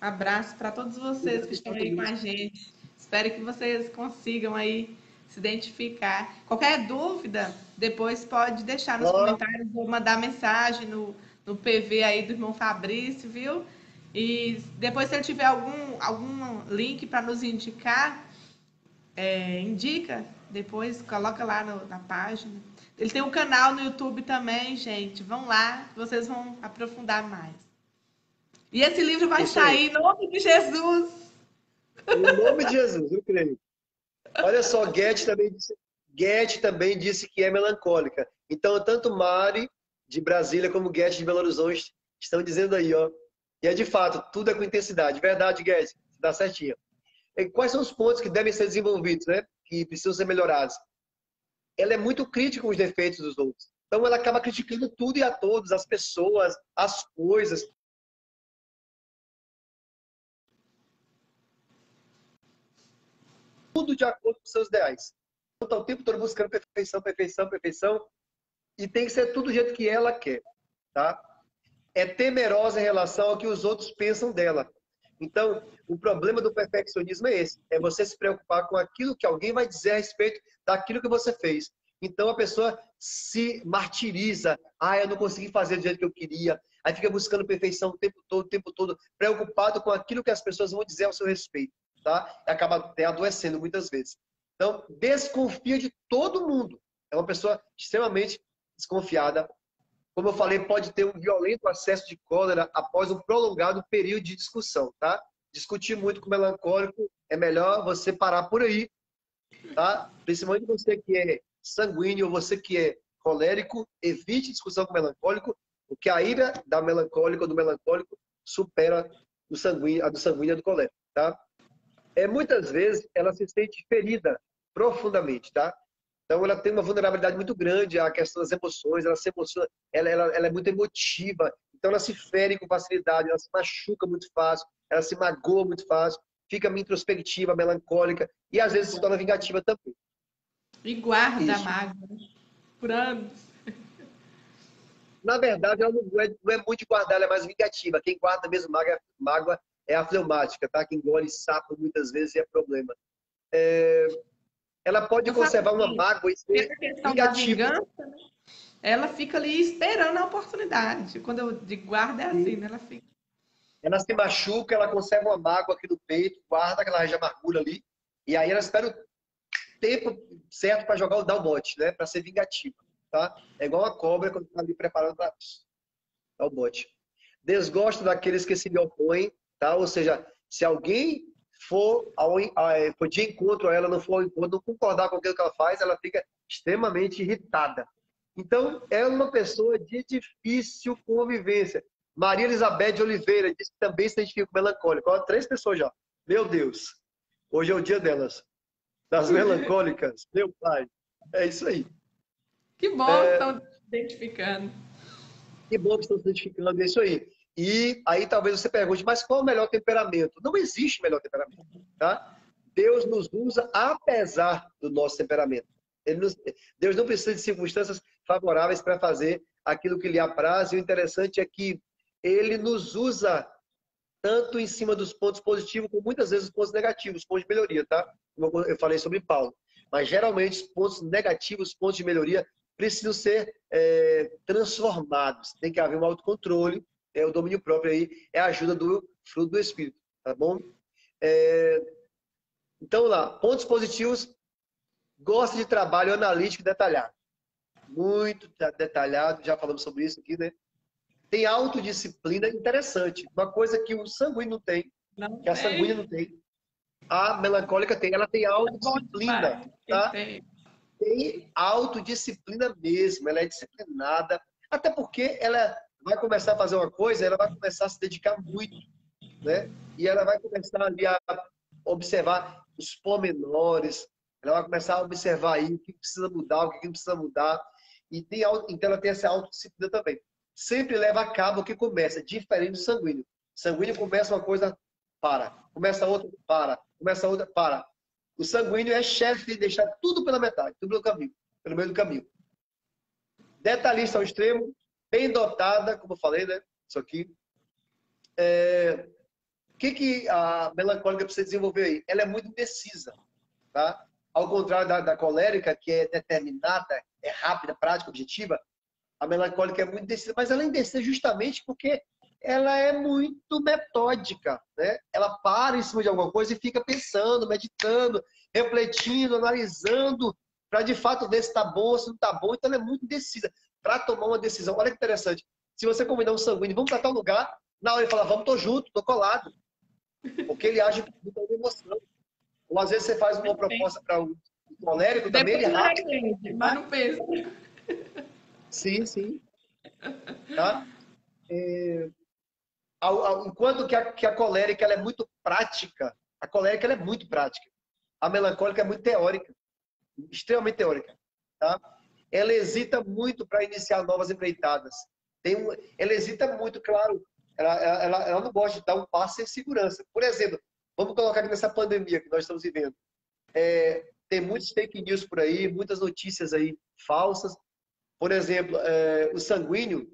Abraço para todos vocês que estão aí com a gente. Espero que vocês consigam aí se identificar. Qualquer dúvida, depois pode deixar nos Ó, comentários ou mandar mensagem no PV aí do irmão Fabrício, viu? E depois, se ele tiver algum link para nos indicar, indica, depois coloca lá na página. Ele tem um canal no YouTube também, gente. Vão lá, que vocês vão aprofundar mais. E esse livro vai isso aí. sair em nome de Jesus. Em nome de Jesus, eu creio. Olha só, Goethe também disse que é melancólica. Então, tanto Mari, de Brasília, como Goethe, de Belo Horizonte, estão dizendo aí, ó. E é de fato, tudo é com intensidade. Verdade, Goethe, dá certinho. E quais são os pontos que devem ser desenvolvidos, né? Que precisam ser melhorados? Ela é muito crítica com os defeitos dos outros. Então, ela acaba criticando tudo e a todos, as pessoas, as coisas. Tudo de acordo com os seus ideais. Então, tá o tempo todo buscando perfeição, perfeição, perfeição. E tem que ser tudo do jeito que ela quer, tá? É temerosa em relação ao que os outros pensam dela. Então, o problema do perfeccionismo é esse. É você se preocupar com aquilo que alguém vai dizer a respeito daquilo que você fez. Então, a pessoa se martiriza. Ah, eu não consegui fazer do jeito que eu queria. Aí fica buscando perfeição o tempo todo, preocupado com aquilo que as pessoas vão dizer ao seu respeito, tá? E acaba até adoecendo muitas vezes. Então, desconfia de todo mundo. É uma pessoa extremamente desconfiada. Como eu falei, pode ter um violento acesso de cólera após um prolongado período de discussão, tá? Discutir muito com o melancólico, é melhor você parar por aí, tá? Principalmente você que é sanguíneo ou você que é colérico, evite discussão com o melancólico, porque a ira da melancólica ou do melancólico supera a do sanguíneo e a do colérico, tá? Muitas vezes ela se sente ferida profundamente, tá? Então, ela tem uma vulnerabilidade muito grande à questão das emoções, ela se emociona, ela é muito emotiva. Então ela se fere com facilidade, ela se machuca muito fácil, ela se magoa muito fácil, fica introspectiva, melancólica e às vezes se torna vingativa também. E guarda a Isso. mágoa, né? Por anos. Na verdade, ela não é muito de guardar, ela é mais vingativa. Quem guarda mesmo mágoa é a fleumática, tá? Quem engole sapo muitas vezes é problema. Ela pode Eu falo conservar uma assim, mágoa e ser essa questão da vingativa. vingança, né? Ela fica ali esperando a oportunidade. Quando eu digo guarda, é assim, né? Ela fica. Ela se machuca, ela conserva uma mágoa aqui no peito, guarda aquela região de amargura ali, e aí ela espera o tempo certo para dar o bote, né? Para ser vingativa, tá? É igual a cobra quando está ali preparando para dar o bote. Desgosto daqueles que se lhe opõem, tá? Ou seja, se alguém for de encontro a ela, não for ao encontro, não concordar com aquilo que ela faz, ela fica extremamente irritada. Então, é uma pessoa de difícil convivência. Maria Elizabeth de Oliveira disse que também se identifica com melancólica. Olha, 3 pessoas já. Meu Deus. Hoje é o dia delas. Das melancólicas. Meu pai. É isso aí. Que bom que estão se identificando. Que bom que estão se identificando. É isso aí. E aí talvez você pergunte, mas qual é o melhor temperamento? Não existe melhor temperamento. Tá? Deus nos usa apesar do nosso temperamento. Deus não precisa de circunstâncias favoráveis para fazer aquilo que lhe apraz. E o interessante é que ele nos usa tanto em cima dos pontos positivos, como muitas vezes os pontos negativos, os pontos de melhoria, tá? Como eu falei sobre Paulo. Mas geralmente os pontos negativos, os pontos de melhoria, precisam ser transformados. Tem que haver um autocontrole, o domínio próprio aí, é a ajuda do fruto do Espírito, tá bom? Então, lá, pontos positivos, gosta de trabalho analítico e detalhado. Muito detalhado, já falamos sobre isso aqui, né? Tem autodisciplina interessante. Uma coisa que o sanguíneo não tem, Não que a sanguínea tem. não tem, a melancólica tem. Ela tem É bom autodisciplina, demais. Quem tá? tem. Tem autodisciplina mesmo. Ela é disciplinada. Até porque ela vai começar a fazer uma coisa, ela vai começar a se dedicar muito, né? E ela vai começar ali a observar os pormenores. Ela vai começar a observar aí o que precisa mudar, o que não precisa mudar. Então ela tem essa autodisciplina também. Sempre leva a cabo o que começa, diferente do sanguíneo. Sanguíneo começa uma coisa, para. Começa outra, para. Começa outra, para. O sanguíneo é chefe de deixar tudo pela metade, tudo pelo caminho, pelo meio do caminho. Detalhista ao extremo, bem dotada, como eu falei, né? Isso aqui. O que a melancólica precisa desenvolver aí? Ela é muito indecisa, tá? Ao contrário da colérica, que é determinada, é rápida, prática, objetiva, a melancólica é muito indecisa, mas ela é indecisa justamente porque ela é muito metódica, né? Ela para em cima de alguma coisa e fica pensando, meditando, refletindo, analisando, para de fato ver se está bom ou se não está bom. Então ela é muito indecisa para tomar uma decisão. Olha que interessante. Se você convidar um sanguíneo, vamos para tal lugar, na hora ele fala, vamos, tô junto, tô colado. Porque ele age com muita emoção. Ou às vezes você faz uma proposta para um colérico também, Depois ele é não rápido. arrepende, mas não pensa. Sim, sim. Tá? Enquanto que a colérica ela é muito prática, a colérica ela é muito prática. A melancólica é muito teórica, extremamente teórica. Tá? Ela hesita muito para iniciar novas empreitadas. Ela hesita muito, claro. Ela não gosta de dar um passo sem segurança. Por exemplo, vamos colocar aqui nessa pandemia que nós estamos vivendo. Tem muitos fake news por aí, muitas notícias aí falsas. Por exemplo, o sanguíneo.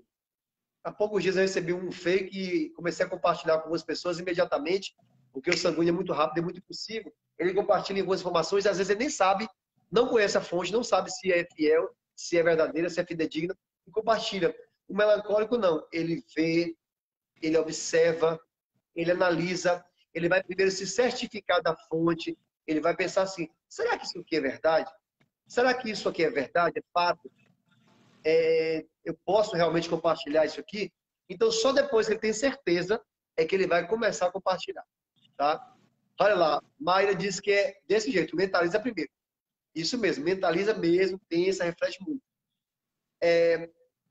Há poucos dias eu recebi um fake e comecei a compartilhar com algumas pessoas imediatamente, porque o sanguíneo é muito rápido, é muito impossível. Ele compartilha algumas informações e às vezes ele nem sabe, não conhece a fonte, não sabe se é fiel, se é verdadeira, se é fidedigna, e compartilha. O melancólico não. Ele vê, ele observa, ele analisa, ele vai primeiro se certificar da fonte, ele vai pensar assim, será que isso aqui é verdade? Será que isso aqui é verdade? É fato? Eu posso realmente compartilhar isso aqui? Então, só depois que ele tem certeza é que ele vai começar a compartilhar. Tá? Olha lá, Mayra disse que é desse jeito, mentaliza primeiro. Isso mesmo, mentaliza mesmo, pensa, reflete muito.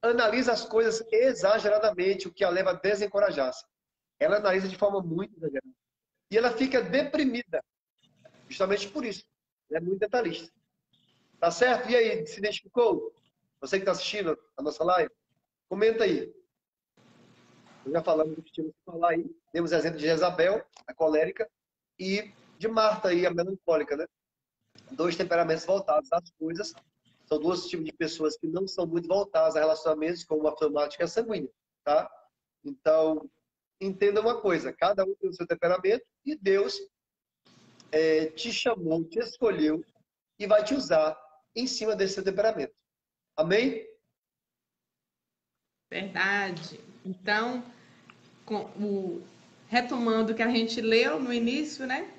Analisa as coisas exageradamente, o que a leva a desencorajar-se. Ela analisa de forma muito exagerada. E ela fica deprimida, justamente por isso. Ela é muito detalhista. Tá certo? E aí, se identificou? Você que está assistindo a nossa live, comenta aí. Já falamos do que tínhamos que falar aí. Temos exemplo de Jezabel, a colérica, e de Marta, aí, a melancólica, né? Dois temperamentos voltados às coisas. São dois tipos de pessoas que não são muito voltadas a relacionamentos, como a fleumática e a sanguínea, tá? Então, entenda uma coisa, cada um tem o seu temperamento e Deus te chamou, te escolheu e vai te usar em cima desse seu temperamento. Amém? Verdade. Então, retomando o que a gente leu no início, né?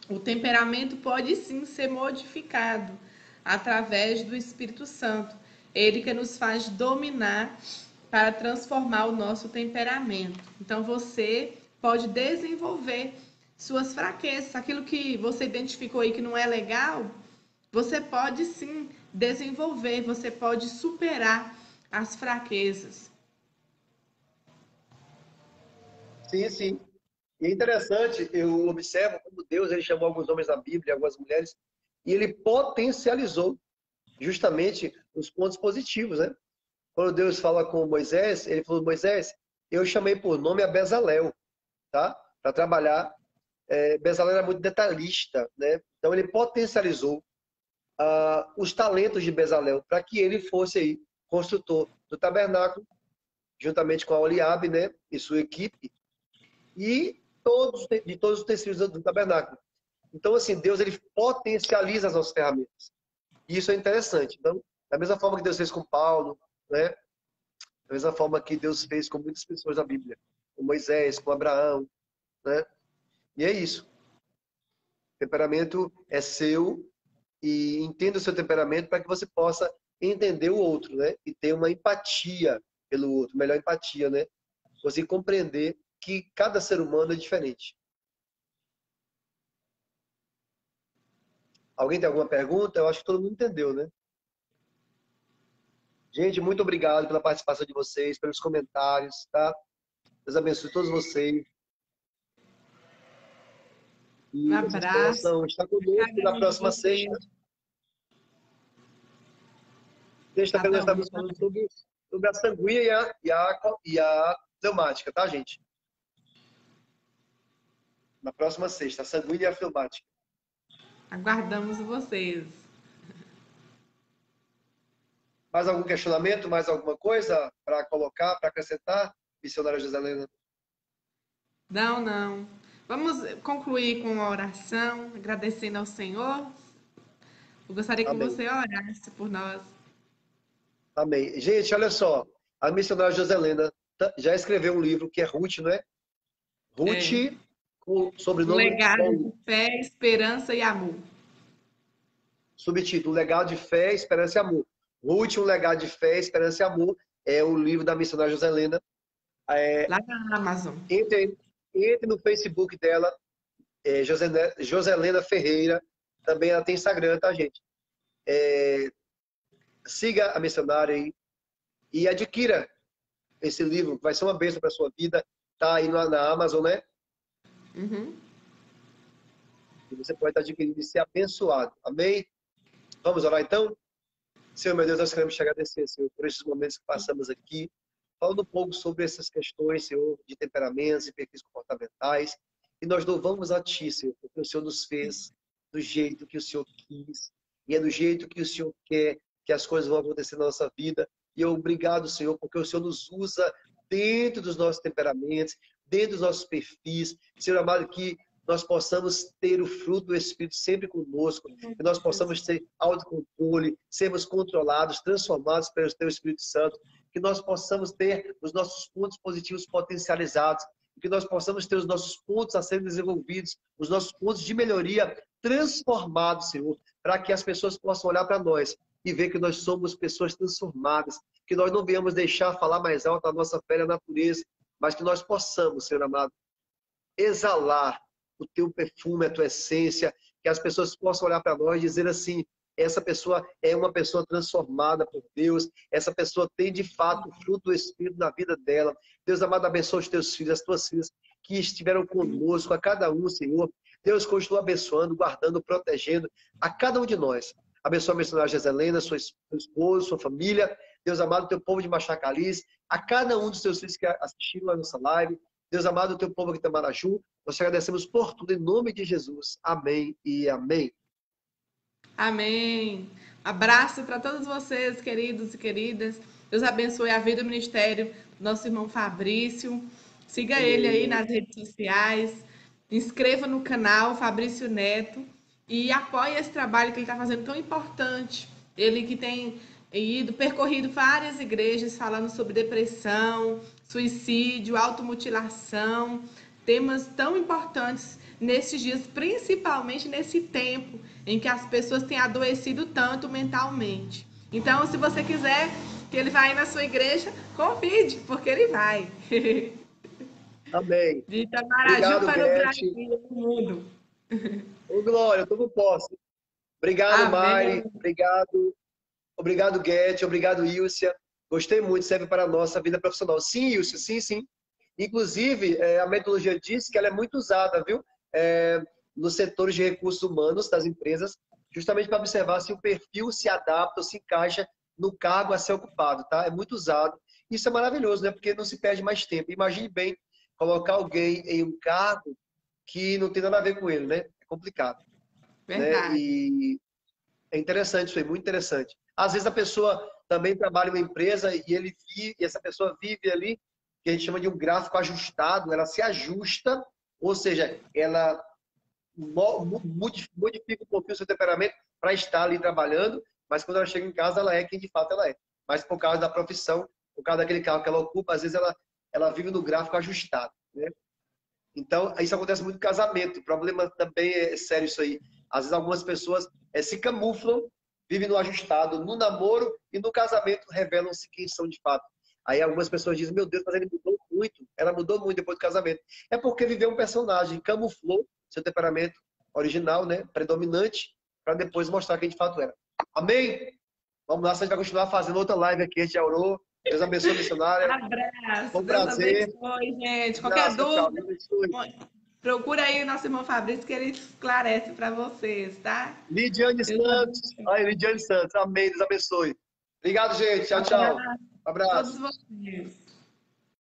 O temperamento pode sim ser modificado através do Espírito Santo. Ele que nos faz dominar para transformar o nosso temperamento. Então você pode desenvolver suas fraquezas, aquilo que você identificou aí que não é legal, você pode sim desenvolver, você pode superar as fraquezas. Sim, sim. E é interessante, eu observo como Deus ele chamou alguns homens da Bíblia, algumas mulheres, e ele potencializou justamente os pontos positivos, né? Quando Deus fala com Moisés, ele falou: Moisés, eu chamei por nome a Bezalel, tá? Para trabalhar. Bezalel era muito detalhista, né? Então ele potencializou os talentos de Bezalel para que ele fosse aí construtor do tabernáculo, juntamente com a Oliabe, né? E sua equipe, e de todos os utensílios do tabernáculo. Então, assim, Deus ele potencializa as nossas ferramentas. E isso é interessante. Então, da mesma forma que Deus fez com Paulo, né? Da mesma forma que Deus fez com muitas pessoas da Bíblia, com Moisés, com Abraão, né? E é isso. O temperamento é seu e entenda o seu temperamento para que você possa entender o outro, né? E ter uma empatia pelo outro, melhor empatia, né? Você compreender que cada ser humano é diferente. Alguém tem alguma pergunta? Eu acho que todo mundo entendeu, né? Gente, muito obrigado pela participação de vocês, pelos comentários, tá? Deus abençoe todos vocês. Um E vocês abraço. possam estar conosco na próxima sexta. Sexta-feira nós estamos falando sobre a sanguínea e a fleumática, tá, gente? Na próxima sexta, a sanguínea e a fleumática. Aguardamos vocês. Mais algum questionamento? Mais alguma coisa para colocar, para acrescentar, missionária Joselena? Não, não. Vamos concluir com uma oração, agradecendo ao Senhor. Eu gostaria que Amém. você orasse por nós. Amém. Gente, olha só. A missionária Joselena já escreveu um livro que é Ruth, não é? Ruth, É, com um sobrenome legado longo. de fé, esperança e amor. Subtítulo: Legado de Fé, Esperança e Amor. Ruth, um legado de fé, esperança e amor. É o livro da missionária Joselena. Lá na Amazon. Entre no Facebook dela, Joselena Ferreira. Também ela tem Instagram, tá, gente? Siga a missionária aí e adquira esse livro. Vai ser uma bênção para sua vida. Tá aí na Amazon, né? Uhum. E você pode estar adquirindo e ser abençoado. Amém? Vamos orar então? Senhor, meu Deus, nós queremos te agradecer, Senhor, por esses momentos que passamos aqui, falando um pouco sobre essas questões, Senhor, de temperamentos e perfis comportamentais. E nós louvamos a Ti, Senhor, porque o Senhor nos fez do jeito que o Senhor quis. E é do jeito que o Senhor quer que as coisas vão acontecer na nossa vida. E eu obrigado, Senhor, porque o Senhor nos usa dentro dos nossos temperamentos, dentro dos nossos perfis. Senhor amado, que nós possamos ter o fruto do Espírito sempre conosco, que nós possamos ter autocontrole, sermos controlados, transformados pelo Teu Espírito Santo, que nós possamos ter os nossos pontos positivos potencializados, que nós possamos ter os nossos pontos a serem desenvolvidos, os nossos pontos de melhoria transformados, Senhor, para que as pessoas possam olhar para nós e ver que nós somos pessoas transformadas, que nós não venhamos deixar falar mais alto a nossa velha natureza, mas que nós possamos, Senhor amado, exalar o teu perfume, a tua essência, que as pessoas possam olhar para nós e dizer assim: essa pessoa é uma pessoa transformada por Deus, essa pessoa tem de fato o fruto do Espírito na vida dela. Deus amado, abençoa os teus filhos, as tuas filhas que estiveram conosco, a cada um, Senhor. Deus continua abençoando, guardando, protegendo a cada um de nós. Abençoa a missionária Joselena, seu esposo, sua família. Deus amado, o teu povo de Machacaliz, a cada um dos teus filhos que assistiram a nossa live. Deus amado, o teu povo aqui de Tamaraju, nós te agradecemos por tudo, em nome de Jesus. Amém e amém. Amém. Abraço para todos vocês, queridos e queridas. Deus abençoe a vida do ministério do nosso irmão Fabrício. Siga ele aí nas redes sociais. Inscreva no canal Fabrício Neto e apoie esse trabalho que ele está fazendo tão importante. Ele que tem percorrido várias igrejas falando sobre depressão, suicídio, automutilação, temas tão importantes nesses dias, principalmente nesse tempo em que as pessoas têm adoecido tanto mentalmente. Então, se você quiser que ele vá aí na sua igreja, convide, porque ele vai. Amém. De Itamaraju para o Brasil e o mundo. Ô, Glória, eu estou no posse. Obrigado, Mari. Obrigado, Guete. Obrigado, Ilcia. Gostei muito, serve para a nossa vida profissional. Sim, Ilcia, sim, sim. Inclusive, a metodologia diz que ela é muito usada, viu? Nos setores de recursos humanos das empresas, justamente para observar se o perfil se adapta ou se encaixa no cargo a ser ocupado, tá? É muito usado. Isso é maravilhoso, né? Porque não se perde mais tempo. Imagine bem colocar alguém em um cargo que não tem nada a ver com ele, né? É complicado. Verdade. Né? E é interessante isso aí, muito interessante. Às vezes a pessoa também trabalha em uma empresa e essa pessoa vive ali, que a gente chama de um gráfico ajustado, ela se ajusta, ou seja, ela modifica um pouquinho o seu temperamento para estar ali trabalhando, mas quando ela chega em casa, ela é quem de fato ela é. Mas por causa da profissão, por causa daquele carro que ela ocupa, às vezes ela vive no gráfico ajustado, né? Então, isso acontece muito no casamento. O problema também é sério isso aí. Às vezes algumas pessoas se camuflam, vivem no ajustado, no namoro e no casamento revelam-se quem são de fato. Aí algumas pessoas dizem, meu Deus, mas ele mudou muito. Ela mudou muito depois do casamento. É porque viveu um personagem, camuflou seu temperamento original, né, predominante, para depois mostrar quem de fato era. Amém? Vamos lá, a gente vai continuar fazendo outra live aqui. A gente já orou. Deus abençoe a missionária. Abraço. Um prazer. Deus abençoe, gente. Abraço, Qualquer tchau. dúvida, procura aí o nosso irmão Fabrício que ele esclarece para vocês, tá? Lidiane Santos. Ai, Lidiane Santos. Amém. Deus abençoe. Obrigado, gente. Tchau, tchau. Abraço. Todos vocês.